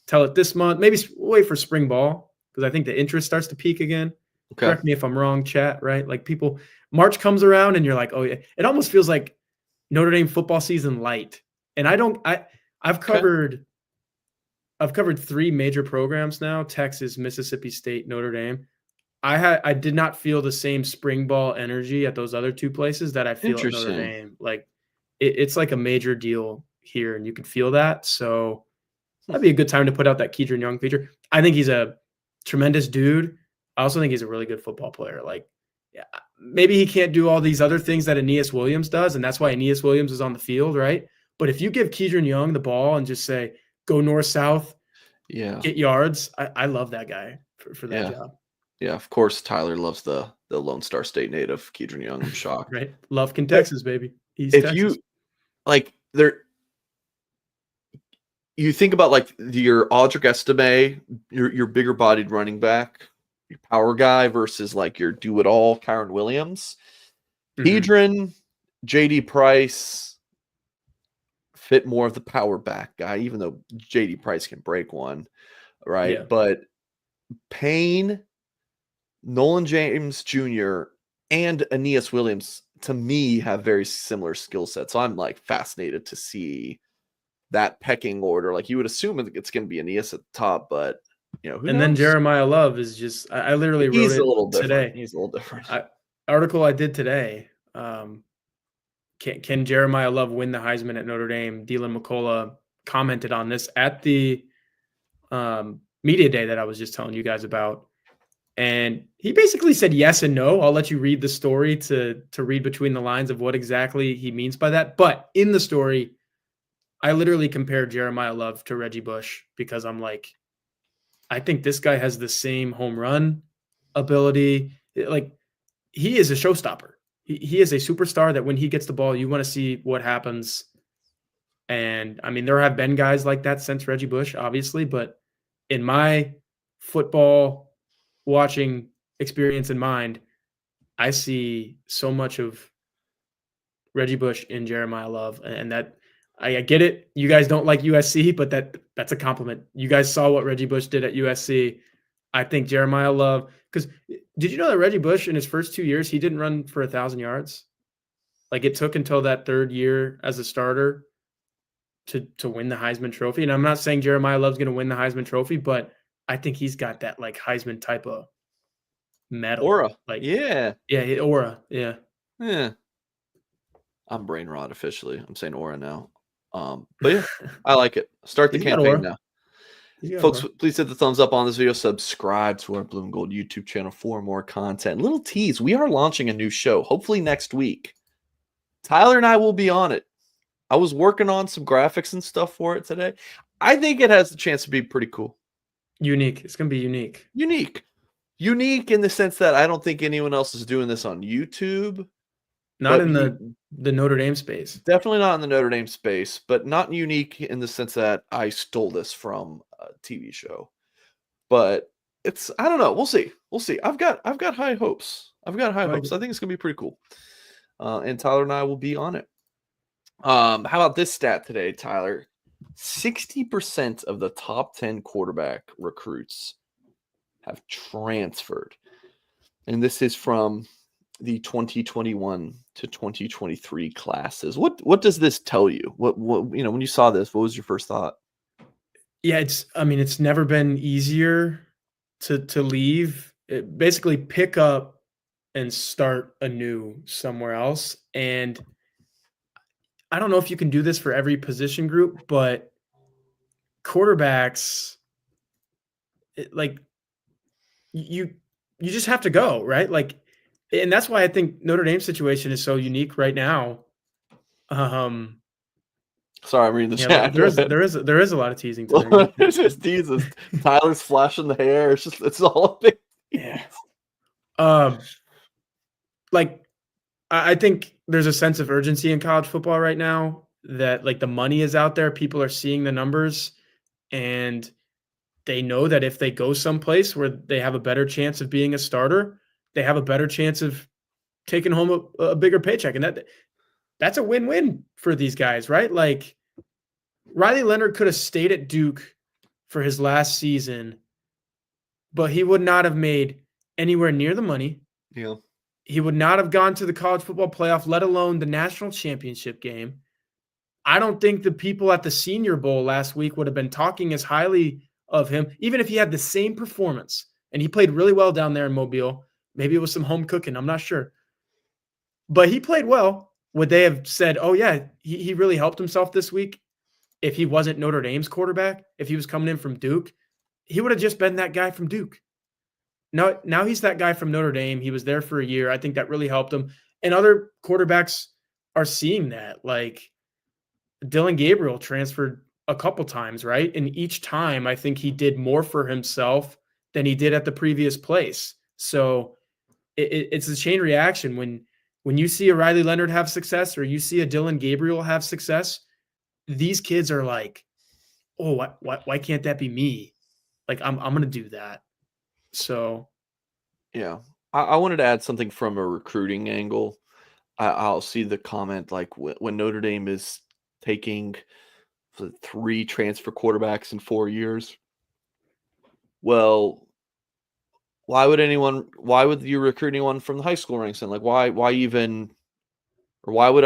tell it this month. Maybe wait for spring ball, because I think the interest starts to peak again. Okay. Correct me if I'm wrong, chat. Right? Like, people, March comes around, and you're like, oh yeah. It almost feels like Notre Dame football season light. And I've covered 3 major programs now: Texas, Mississippi State, Notre Dame. I did not feel the same spring ball energy at those other two places that I feel at Notre Interesting. Dame. Like it's like a major deal here, and you can feel that. So Hmm. that'd be a good time to put out that Keidron Young feature. I think he's a tremendous dude. I also think he's a really good football player. Like, yeah, maybe he can't do all these other things that Aeneas Williams does, and that's why Aeneas Williams is on the field, right? But if you give Keidron Young the ball and just say, go north, south, Yeah. get yards, I love that guy for that Yeah. job, Yeah. Of course, Tyler loves the Lone Star State native, Keidron Young. I'm shocked. right? Lufkin, But Texas, baby. East if Texas. you like, you think about like your Audric Estime, your bigger bodied running back, your power guy versus like your do it all Kyron Williams. Mhm. Keidron, JD Price fit more of the power back guy, even though JD Price can break one, right? Yeah. But Payne, Nolan James Jr., and Aeneas Williams to me have very similar skill sets. So I'm like fascinated to see that pecking order. Like you would assume it's going to be Aeneas at the top, but who And then knows? Jeremiah Love is just I literally wrote He's a it little different. today. He's a little different. Article I did today. Can Jeremiah Love win the Heisman at Notre Dame? Dylan McCullough commented on this at the media day that I was just telling you guys about. And he basically said yes and no. I'll let you read the story to read between the lines of what exactly he means by that. But in the story, I literally compared Jeremiah Love to Reggie Bush because I'm like, I think this guy has the same home run ability. Like he is a showstopper. He is a superstar that when he gets the ball, you want to see what happens. And I mean, there have been guys like that since Reggie Bush, obviously, but in my football watching experience in mind, I see so much of Reggie Bush in Jeremiah Love, and that I get it. You guys don't like USC, but that's a compliment. You guys saw what Reggie Bush did at USC. I think Jeremiah Love, because did you know that Reggie Bush in his first 2 years he didn't run for 1,000 yards? Like it took until that third year as a starter to win the Heisman Trophy. And I'm not saying Jeremiah Love's going to win the Heisman Trophy, but I think he's got that like Heisman type of medal. Aura. Like, Yeah. yeah, aura. Yeah. Yeah. I'm brain rot officially. I'm saying aura now. But yeah, I like it. Start the He's got campaign aura. now. He's got Folks, aura. please hit the thumbs up on this video. Subscribe to our Blue and Gold YouTube channel for more content. Little tease, we are launching a new show, hopefully next week. Tyler and I will be on it. I was working on some graphics and stuff for it today. I think it has the chance to be pretty cool. Unique. It's going to be unique. Unique in the sense that I don't think anyone else is doing this on YouTube. Not in the Notre Dame space. Definitely not in the Notre Dame space, but not unique in the sense that I stole this from a TV show. But I don't know. We'll see. I've got high hopes. I think it's going to be pretty cool. And Tyler and I will be on it. How about this stat today, Tyler? 60% of the top 10 quarterback recruits have transferred. And this is from the 2021 to 2023 classes. What does this tell you? What when you saw this, what was your first thought? Yeah, it's never been easier to leave. Basically pick up and start anew somewhere else. And I don't know if you can do this for every position group, but quarterbacks, like you just have to go, right? Like, and that's why I think Notre Dame's situation is so unique right now. Sorry, I'm reading the Yeah, chat. there is a lot of teasing today. It's just teases. Tyler's flashing the hair. It's all a big tease. Yeah. Like I think there's a sense of urgency in college football right now that like the money is out there. People are seeing the numbers and they know that if they go someplace where they have a better chance of being a starter, they have a better chance of taking home a bigger paycheck. And that's a win-win for these guys, right? Like Riley Leonard could have stayed at Duke for his last season, but he would not have made anywhere near the money. Yeah. He would not have gone to the college football playoff, let alone the national championship game. I don't think the people at the Senior Bowl last week would have been talking as highly of him, even if he had the same performance and he played really well down there in Mobile. Maybe it was some home cooking. I'm not sure. But he played well. Would they have said, oh, yeah, he really helped himself this week if he wasn't Notre Dame's quarterback? If he was coming in from Duke, he would have just been that guy from Duke. Now he's that guy from Notre Dame. He was there for a year. I think that really helped him. And other quarterbacks are seeing that. Like Dylan Gabriel transferred a couple times, right? And each time I think he did more for himself than he did at the previous place. So it's a chain reaction. When you see a Riley Leonard have success or you see a Dylan Gabriel have success, these kids are like, oh, why can't that be me? Like I'm going to do that. So, Yeah. I wanted to add something from a recruiting angle. I'll see the comment like when Notre Dame is taking 3 transfer quarterbacks in 4 years. Well, why would you recruit anyone from the high school ranks then? Like why even, or why would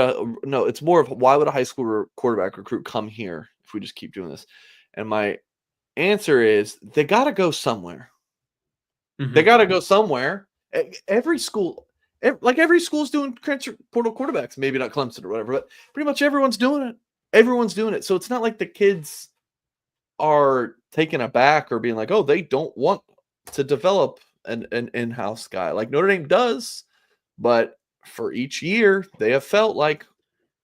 it's more of why would a high school quarterback recruit come here if we just keep doing this? And my answer is they got to go somewhere. mm-hmm. They got to go somewhere. Every school is doing transfer portal quarterbacks. Maybe not Clemson or whatever, but pretty much everyone's doing it. Everyone's doing it. So it's not like the kids are taken aback or being like, oh, they don't want to develop an in-house guy. Like Notre Dame does, but for each year, they have felt like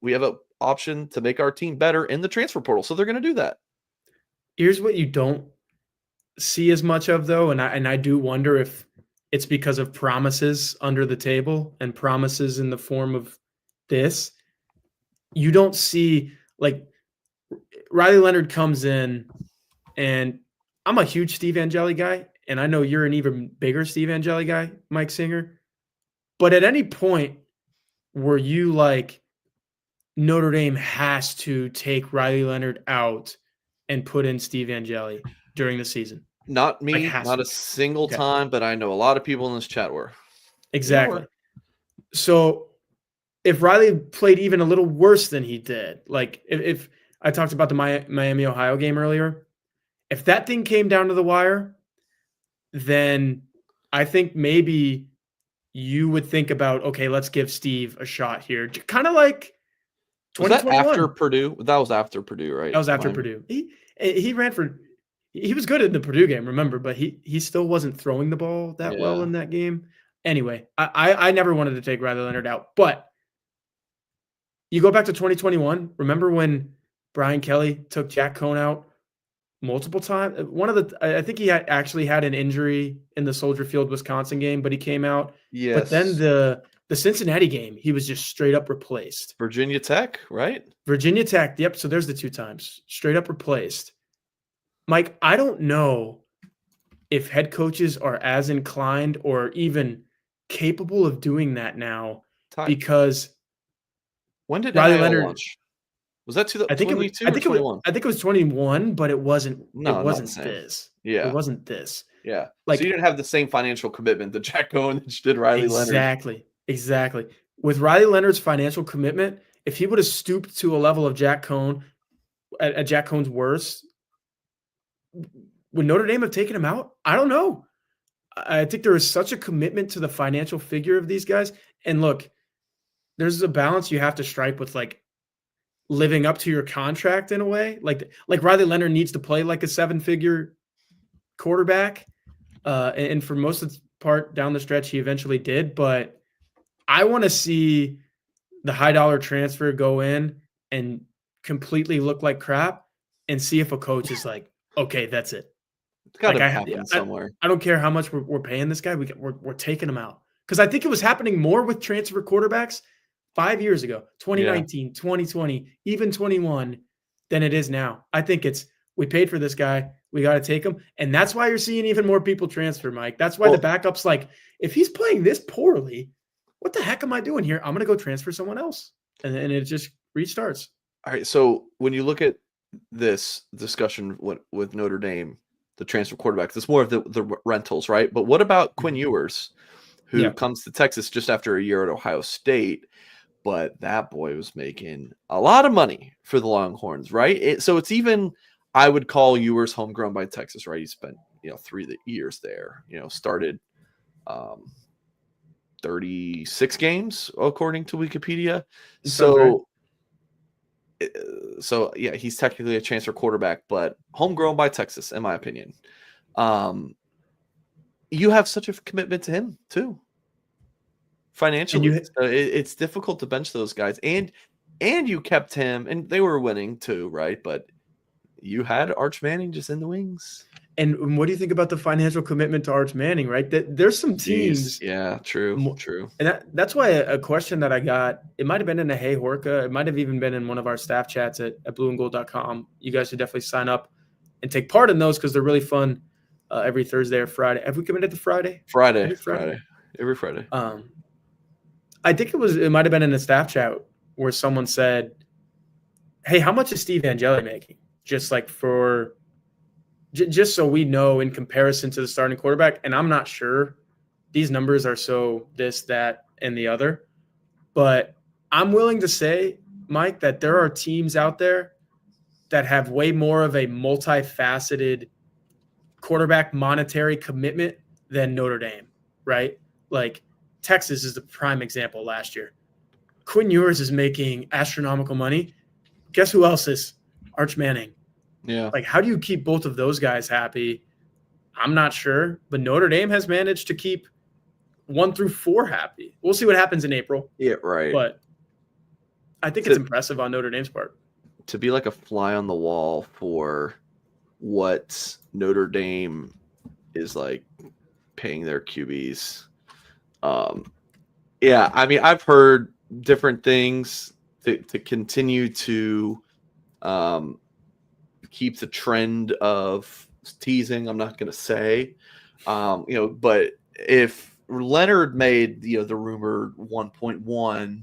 we have an option to make our team better in the transfer portal. So they're going to do that. Here's what you don't see as much of, though, and I do wonder if it's because of promises under the table and promises in the form of this. You don't see, like, Riley Leonard comes in, and I'm a huge Steve Angeli guy, and I know you're an even bigger Steve Angeli guy, Mike Singer. But at any point were you like, Notre Dame has to take Riley Leonard out and put in Steve Angeli during the season? Not me, Like, not a single time, but I know a lot of people in this chat were. Exactly. So if Riley played even a little worse than he did, like if I talked about the Miami, Ohio game earlier, if that thing came down to the wire, then I think maybe you would think about, okay, let's give Steve a shot here. Kind of like 2021. Was that after Purdue? That was after Purdue, right? That was after Purdue. He ran for – he was good in the Purdue game, remember, but he still wasn't throwing the ball that well in that game. Anyway, I never wanted to take Riley Leonard out. But you go back to 2021. Remember when Brian Kelly took Jack Cohn out multiple times? I think he actually had an injury in the Soldier Field, Wisconsin game, but he came out. Yes. But then the Cincinnati game, he was just straight up replaced. Virginia Tech, right? Virginia Tech. Yep. So there's the 2 times. Straight up replaced. Mike, I don't know if head coaches are as inclined or even capable of doing that now because when did Riley NIL Leonard launch? Was that 22 I think or 21? I think it was 21, but it wasn't. No, it wasn't this. Yeah, it wasn't this. Yeah, like so you didn't have the same financial commitment that Jack Cohn did Riley Leonard. Exactly. With Riley Leonard's financial commitment, if he would have stooped to a level of Jack Cohn at Jack Cohn's worst, would Notre Dame have taken him out? I don't know. I think there is such a commitment to the financial figure of these guys. And look, there's a balance you have to strike with like living up to your contract in a way. Like Riley Leonard needs to play like a 7-figure quarterback. And for most of the part down the stretch, he eventually did. But I want to see the high dollar transfer go in and completely look like crap and see if a coach is like, okay, that's it. It's got to happen somewhere. I don't care how much we're paying this guy. We're taking him out. Because I think it was happening more with transfer quarterbacks 5 years ago, 2019, 2020, even 21, than it is now. I think it's we paid for this guy. We got to take him. And that's why you're seeing even more people transfer, Mike. That's why the backup's like, if he's playing this poorly, what the heck am I doing here? I'm going to go transfer someone else. And it just restarts. All right. So when you look at this discussion with Notre Dame, the transfer quarterbacks, it's more of the rentals, right? But what about Quinn Ewers, who comes to Texas just after a year at Ohio State? But that boy was making a lot of money for the Longhorns, right? So it's even, I would call Ewers homegrown by Texas, right? He spent through the years there. Started 36 games according to Wikipedia. Sounds right. So yeah, he's technically a transfer quarterback, but homegrown by Texas, in my opinion. You have such a commitment to him too, financially. So it's difficult to bench those guys, and you kept him, and they were winning too, right? But you had Arch Manning just in the wings. And what do you think about the financial commitment to Arch Manning, right? There's some teams. Yeah, true. And that's why a question that I got, it might have been in a Hey Horka. It might have even been in one of our staff chats at blueandgold.com. You guys should definitely sign up and take part in those because they're really fun every Thursday or Friday. Have we committed to Friday? Every Friday. I think it might have been in a staff chat where someone said, hey, how much is Steve Angeli making? Just so we know in comparison to the starting quarterback. And I'm not sure. These numbers are so this, that, and the other. But I'm willing to say, Mike, that there are teams out there that have way more of a multifaceted quarterback monetary commitment than Notre Dame, right? Like Texas is the prime example last year. Quinn Ewers is making astronomical money. Guess who else is? Arch Manning. Yeah. Like, how do you keep both of those guys happy? I'm not sure, but Notre Dame has managed to keep 1 through 4 happy. We'll see what happens in April. Yeah, right. But I think it's impressive on Notre Dame's part. To be like a fly on the wall for what Notre Dame is like paying their QBs. Yeah, I mean, I've heard different things to continue to keep the trend of teasing. I'm not going to say, but if Leonard made, the rumored 1.1,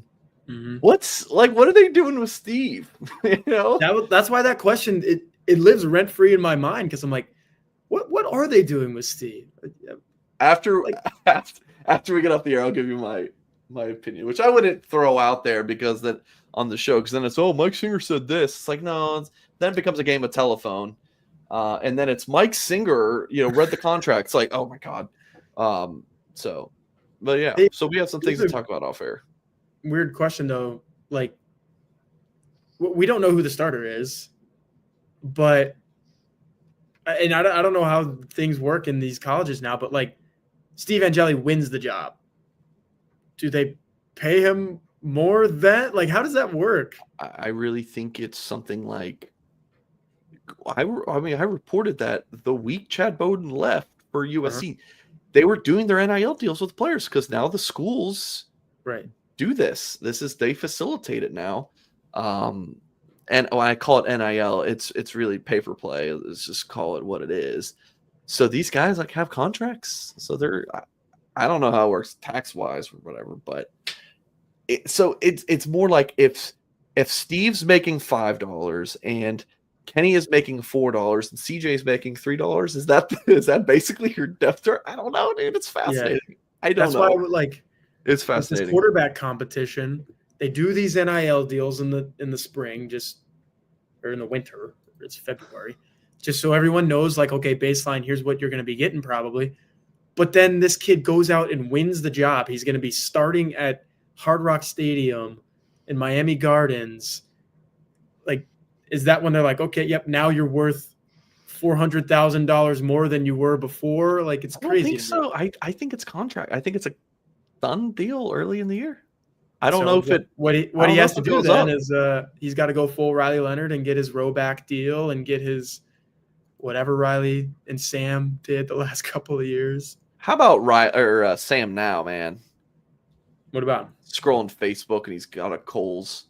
what are they doing with Steve? That's why that question, it lives rent free in my mind. Cause I'm like, what are they doing with Steve? After we get off the air, I'll give you my opinion, which I wouldn't throw out there because then on the show, because then it's, Mike Singer said this. It's like, no, then it becomes a game of telephone. And then it's Mike Singer, read the contract. It's like, oh my God. But yeah, so we have some things to talk about off air. Weird question though. Like, we don't know who the starter is, but, and I don't know how things work in these colleges now, but like Steve Angeli wins the job. Do they pay him more than, like, how does that work? I really think it's something like, I reported that the week Chad Bowden left for USC, they were doing their NIL deals with players because now the schools do this. They facilitate it now. And when I call it NIL, it's really pay for play. Let's just call it what it is. So these guys like have contracts. So I don't know how it works tax wise or whatever, but it's more like if Steve's making $5 and Kenny is making $4 and CJ is making $3, is that basically your depth chart? I don't know, dude. It's fascinating. Yeah. I don't know. That's why it's fascinating. This quarterback competition, they do these NIL deals in the spring, or in the winter. It's February, just so everyone knows, like, okay, baseline, here's what you're going to be getting probably. But then this kid goes out and wins the job. He's going to be starting at Hard Rock Stadium in Miami Gardens. Like, is that when they're like, okay, yep, now you're worth $400,000 more than you were before? Like, it's crazy. I think so. I think it's contract. I think it's a done deal early in the year. I don't know if what he has to do then is he's got to go full Riley Leonard and get his Roback deal and get his whatever Riley and Sam did the last couple of years. How about Sam now, man? What about him? Scrolling Facebook and he's got a Kohl's.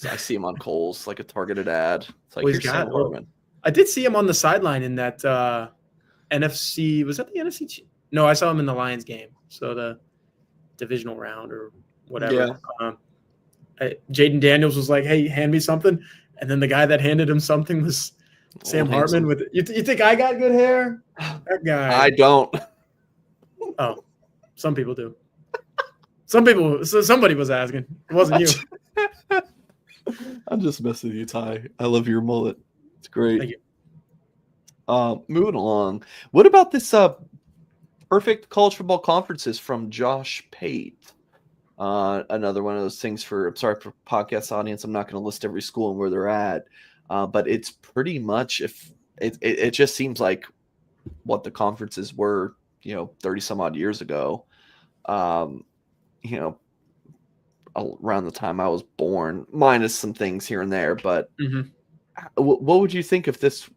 I see him on Kohl's, like a targeted ad. It's like, here's Sam Hartman. I did see him on the sideline in that NFC. Was that the NFC? No, I saw him in the Lions game. So the divisional round or whatever. Yeah. Jaden Daniels was like, hey, hand me something. And then the guy that handed him something was Sam Hartman. With you think I got good hair? That guy. I don't. Oh, some people do. Somebody was asking. It wasn't you. I'm just messing with you, Ty. I love your mullet. It's great. Thank Moving along. What about this perfect college football conferences from Josh Pate? Another one of those things for podcast audience. I'm not going to list every school and where they're at, but it's pretty much if it just seems like what the conferences were, 30 some odd years ago. You know, around the time I was born, minus some things here and there. But what would you think if this?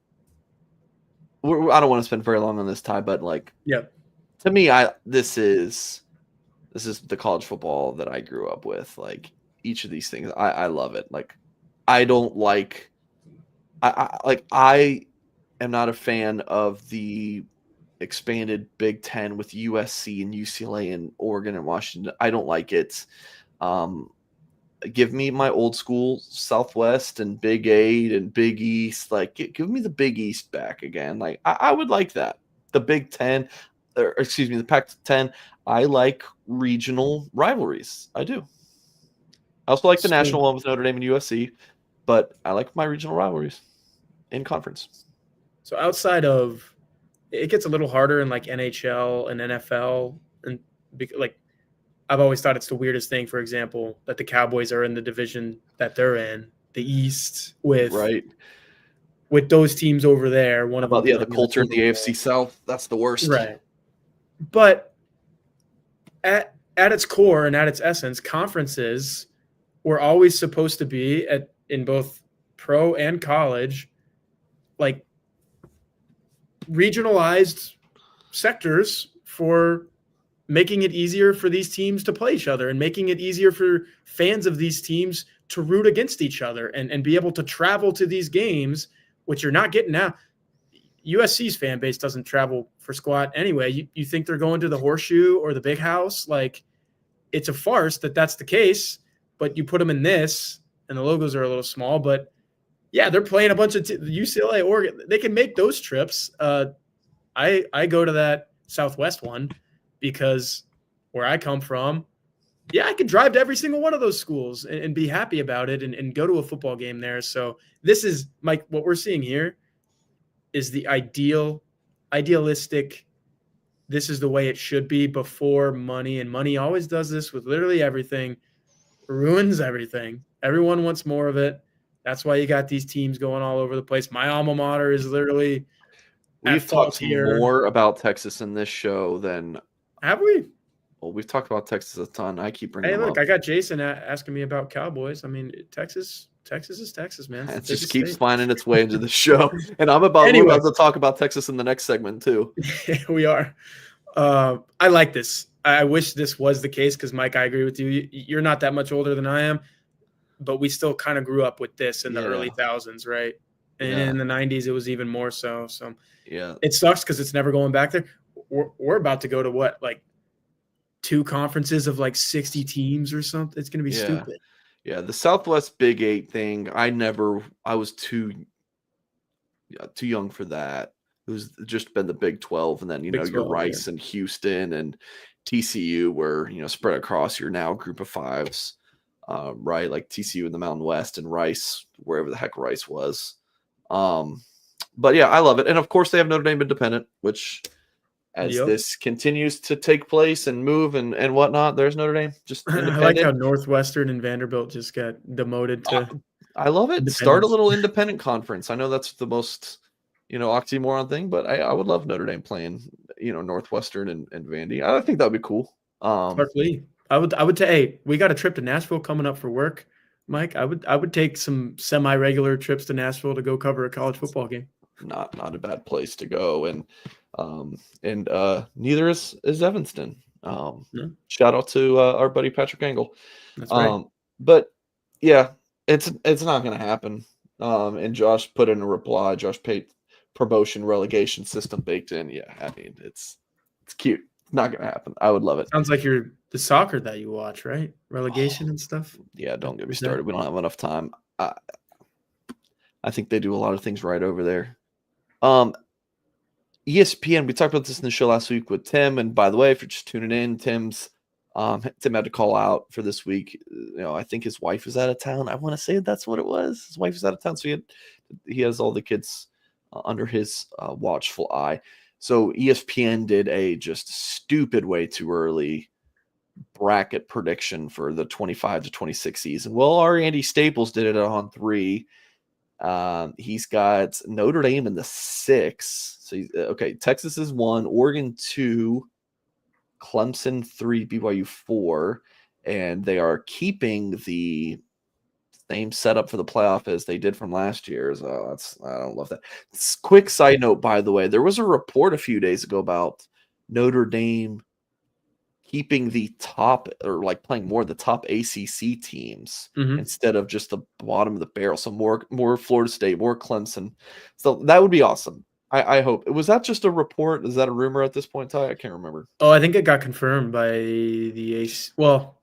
I don't want to spend very long on this, Ty, but to me, this is the college football that I grew up with. Like each of these things, I love it. Like I don't like, I am not a fan of the expanded Big Ten with USC and UCLA and Oregon and Washington. I don't like it. Give me my old school Southwest and Big 8 and Big East. Like, give me the Big East back again. Like, I would like that. The Big 10, or excuse me, the Pac-10. I like regional rivalries. I do. I also like the national one with Notre Dame and USC, but I like my regional rivalries in conference. So outside of, it gets a little harder in like NHL and NFL, and like I've always thought it's the weirdest thing, for example, that the Cowboys are in the division that they're in, the East, with those teams over there. One of them, the culture in the AFC South, that's the worst. Right. But at its core and at its essence, conferences were always supposed to be in both pro and college, like regionalized sectors for making it easier for these teams to play each other and making it easier for fans of these teams to root against each other and be able to travel to these games, which you're not getting now. USC's fan base doesn't travel for squat anyway. You think they're going to the Horseshoe or the Big House? Like, it's a farce that's the case, but you put them in this, and the logos are a little small, but yeah, they're playing a bunch of UCLA, Oregon. They can make those trips. I go to that Southwest one because where I come from, yeah, I could drive to every single one of those schools and be happy about it and go to a football game there. So this is, Mike, what we're seeing here is the idealistic, this is the way it should be before money. And money always does this with literally everything, ruins everything. Everyone wants more of it. That's why you got these teams going all over the place. My alma mater is literally We've talked more about Texas in this show than – Have we? Well, we've talked about Texas a ton. I keep bringing them up. I got Jason asking me about Cowboys. I mean, Texas is Texas, man. It just keeps finding its way into the show. And I'm about to talk about Texas in the next segment too. We are. I like this. I wish this was the case because, Mike, I agree with you. You're not that much older than I am, but we still kind of grew up with this in the early thousands, right? And in the 90s, it was even more so. So yeah, it sucks because it's never going back there. We're about to go to what, like 2 conferences of like 60 teams or something? It's going to be stupid. Yeah, the Southwest Big 8 thing, I was too young for that. It was just been the Big 12, and then, your Rice and Houston and TCU were, spread across your now group of fives, right? Like TCU in the Mountain West and Rice, wherever the heck Rice was. But yeah, I love it. And of course they have Notre Dame Independent, which as this continues to take place and move and whatnot, there's Notre Dame just independent. I like how Northwestern and Vanderbilt just got demoted to. I love it. Start a little independent conference. I know that's the most, oxymoron thing, but I would love Notre Dame playing, Northwestern and Vandy. I think that would be cool. Clark Lee. I would hey, we got a trip to Nashville coming up for work, Mike. I would take some semi-regular trips to Nashville to go cover a college football game. Not a bad place to go, and neither is Evanston. Shout out to our buddy Patrick Engel. That's right. But yeah, it's not going to happen. And Josh put in a reply. Josh Pate promotion relegation system baked in. Yeah, I mean it's cute. It's not going to happen. I would love it. Sounds like you're the soccer that you watch, right? Relegation and stuff. Yeah, don't get me started. We don't have enough time. I think they do a lot of things right over there. ESPN, we talked about this in the show last week with Tim. And by the way, if you're just tuning in, Tim had to call out for this week. I think his wife is out of town. I want to say that's what it was. His wife is out of town. So he has all the kids under his watchful eye. So ESPN did a just stupid way too early bracket prediction for the 25 to 26 season. Well, our Andy Staples did it on 3. He's got Notre Dame in the 6. So okay, Texas is 1, Oregon 2, Clemson 3, BYU 4, and they are keeping the same setup for the playoff as they did from last year. So I don't love that. Quick side note, by the way, there was a report a few days ago about Notre Dame keeping the top, or like playing more of the top ACC teams instead of just the bottom of the barrel. So more Florida State, more Clemson. So that would be awesome. I hope. Was that just a report? Is that a rumor at this point, Ty? I can't remember. Oh, I think it got confirmed by the AC. Well,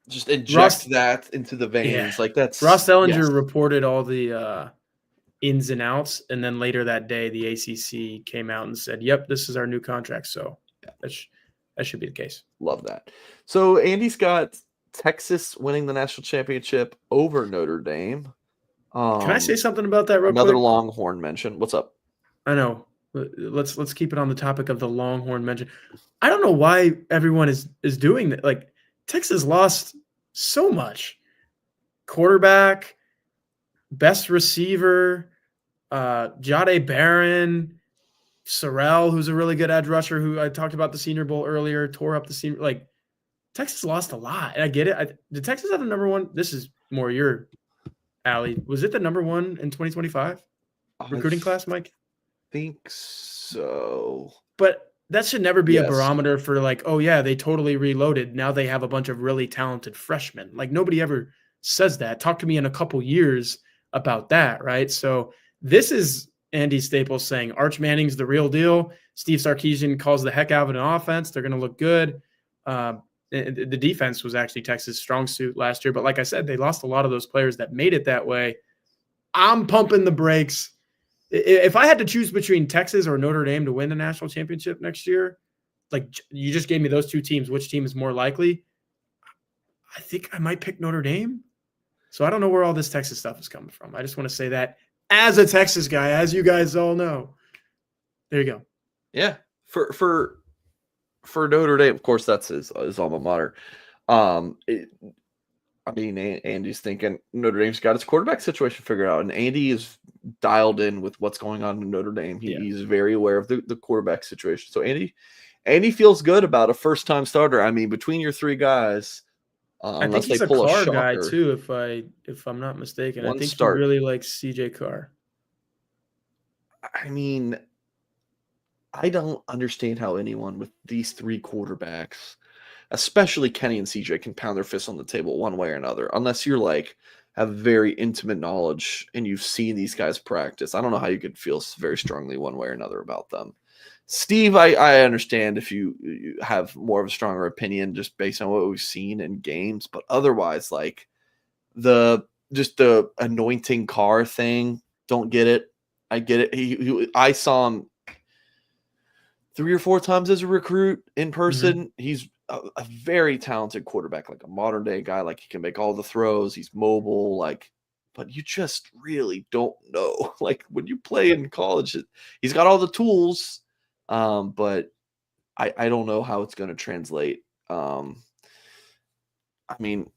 just inject that into the veins. Yeah. Like that's Ross Dellinger reported all the ins and outs, and then later that day, the ACC came out and said, "Yep, this is our new contract." So that should be the case. Love that. So Andy's got Texas winning the national championship over Notre Dame. Can I say something about that real quick? Another Longhorn mention. What's up? I know. Let's keep it on the topic of the Longhorn mention. I don't know why everyone is doing that. Like, Texas lost so much. Quarterback, best receiver, Jahdae Barron, Sorrell, who's a really good edge rusher, who I talked about the Senior Bowl earlier, tore up the senior. Like, Texas lost a lot, and I get it. Did Texas have the number one? This is more your alley. Was it the number one in 2025 recruiting class, Mike? Think so. But that should never be a barometer for like, oh yeah, they totally reloaded. Now they have a bunch of really talented freshmen. Like, nobody ever says that. Talk to me in a couple years about that, right? So this is Andy Staples saying Arch Manning's the real deal. Steve Sarkisian calls the heck out of an offense. They're going to look good. The defense was actually Texas' strong suit last year. But like I said, they lost a lot of those players that made it that way. I'm pumping the brakes. If I had to choose between Texas or Notre Dame to win the national championship next year, like you just gave me those two teams, which team is more likely? I think I might pick Notre Dame. So I don't know where all this Texas stuff is coming from. I just want to say that as a Texas guy, as you guys all know. There you go. Yeah. For Notre Dame, of course, that's his alma mater. Andy's thinking Notre Dame's got his quarterback situation figured out, and Andy is dialed in with what's going on in Notre Dame. He's very aware of the quarterback situation. So Andy feels good about a first-time starter. I mean, between your 3 guys, I think he's a Carr guy too, if I'm not mistaken. I think he really likes CJ Carr. I mean, I don't understand how anyone with these 3 quarterbacks, especially Kenny and CJ, can pound their fists on the table one way or another, unless you're like have very intimate knowledge and you've seen these guys practice. I don't know how you could feel very strongly one way or another about them. Steve, I understand if you have more of a stronger opinion just based on what we've seen in games, but otherwise, like the anointing Carr thing, don't get it. I get it. I saw him 3 or 4 times as a recruit in person. He's a very talented quarterback, like a modern day guy. Like, he can make all the throws. He's mobile, but you just really don't know. Like, when you play in college, he's got all the tools, but I don't know how it's going to translate. I mean,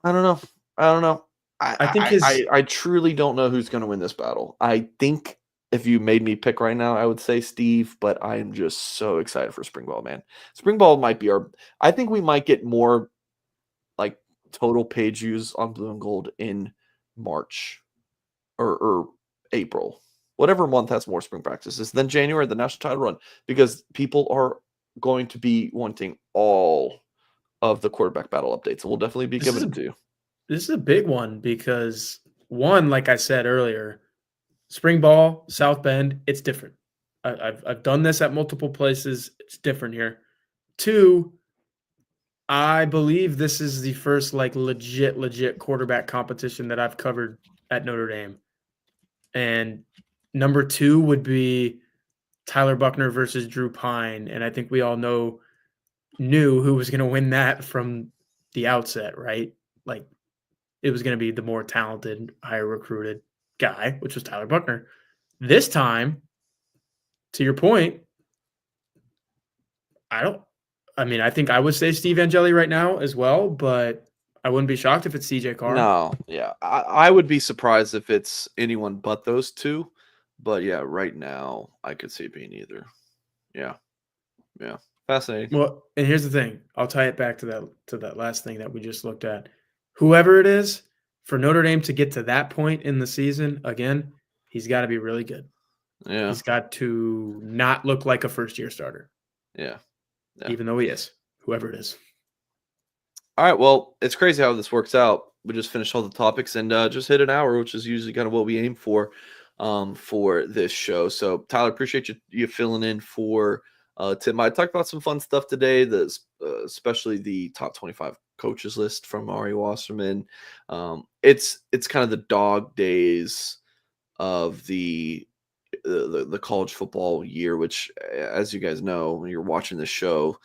I don't know. I truly don't know who's going to win this battle. I think if you made me pick right now, I would say Steve, but I am just so excited for spring ball, man. Spring ball might be I think we might get more like total page views on Blue and Gold in March or April, whatever month has more spring practices than January, the national title run, because people are going to be wanting all of the quarterback battle updates, and we'll definitely be giving it to you. This is a big one because, one, like I said earlier, spring ball, South Bend, it's different. I've done this at multiple places. It's different here. 2, I believe this is the first like legit quarterback competition that I've covered at Notre Dame. And number 2 would be Tyler Buckner versus Drew Pine. And I think we all knew who was going to win that from the outset, right? Like, it was going to be the more talented, higher recruited guy, which was Tyler Buckner. This time, to your point, I think I would say Steve Angeli right now as well, but I wouldn't be shocked if it's CJ Carr. No, yeah. I would be surprised if it's anyone but those two. But yeah, right now I could see it being either. Yeah. Yeah. Fascinating. Well, and here's the thing. I'll tie it back to that last thing that we just looked at. Whoever it is, for Notre Dame to get to that point in the season, again, he's got to be really good. Yeah. He's got to not look like a first-year starter. Yeah. Even though he is, whoever it is. All right. Well, it's crazy how this works out. We just finished all the topics and just hit an hour, which is usually kind of what we aim for this show. So, Tyler, appreciate you filling in for Tim. I talked about some fun stuff today, especially the top 25 coaches list from Ari Wasserman. It's kind of the dog days of the college football year, which, as you guys know, when you're watching the show,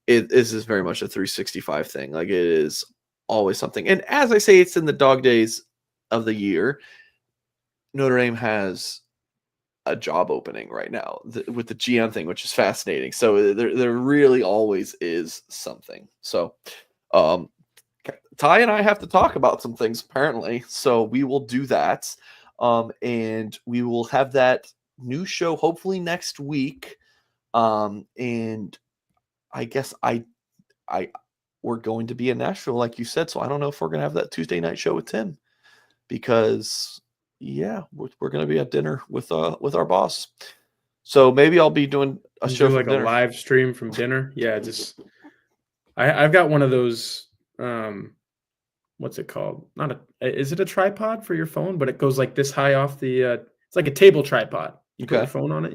it is very much a 365 thing. Like, it is always something. And as I say, it's in the dog days of the year. Notre Dame has a job opening right now with the GM thing, which is fascinating. So there really always is something. So Ty and I have to talk about some things apparently. So we will do that. And we will have that new show hopefully next week. And I guess we're going to be in Nashville, like you said. So I don't know if we're going to have that Tuesday night show with Tim, because we're going to be at dinner with our boss. So maybe I'll be doing a show like from dinner. A live stream from dinner. Yeah, just I've got one of those. What's it called? Is it a tripod for your phone? But it goes like this high off the. It's like a table tripod. You put your phone on it,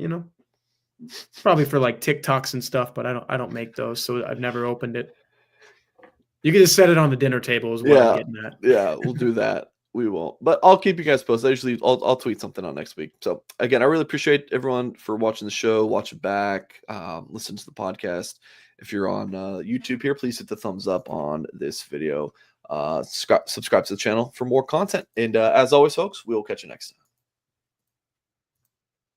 Probably for like TikToks and stuff, but I don't make those, so I've never opened it. You can just set it on the dinner table is what I'm getting at. Yeah, we'll do that. We won't, but I'll keep you guys posted. I'll tweet something on next week. So again, I really appreciate everyone for watching the show, watch it back, listen to the podcast. If you're on YouTube here, please hit the thumbs up on this video. Subscribe to the channel for more content. And as always, folks, we will catch you next time.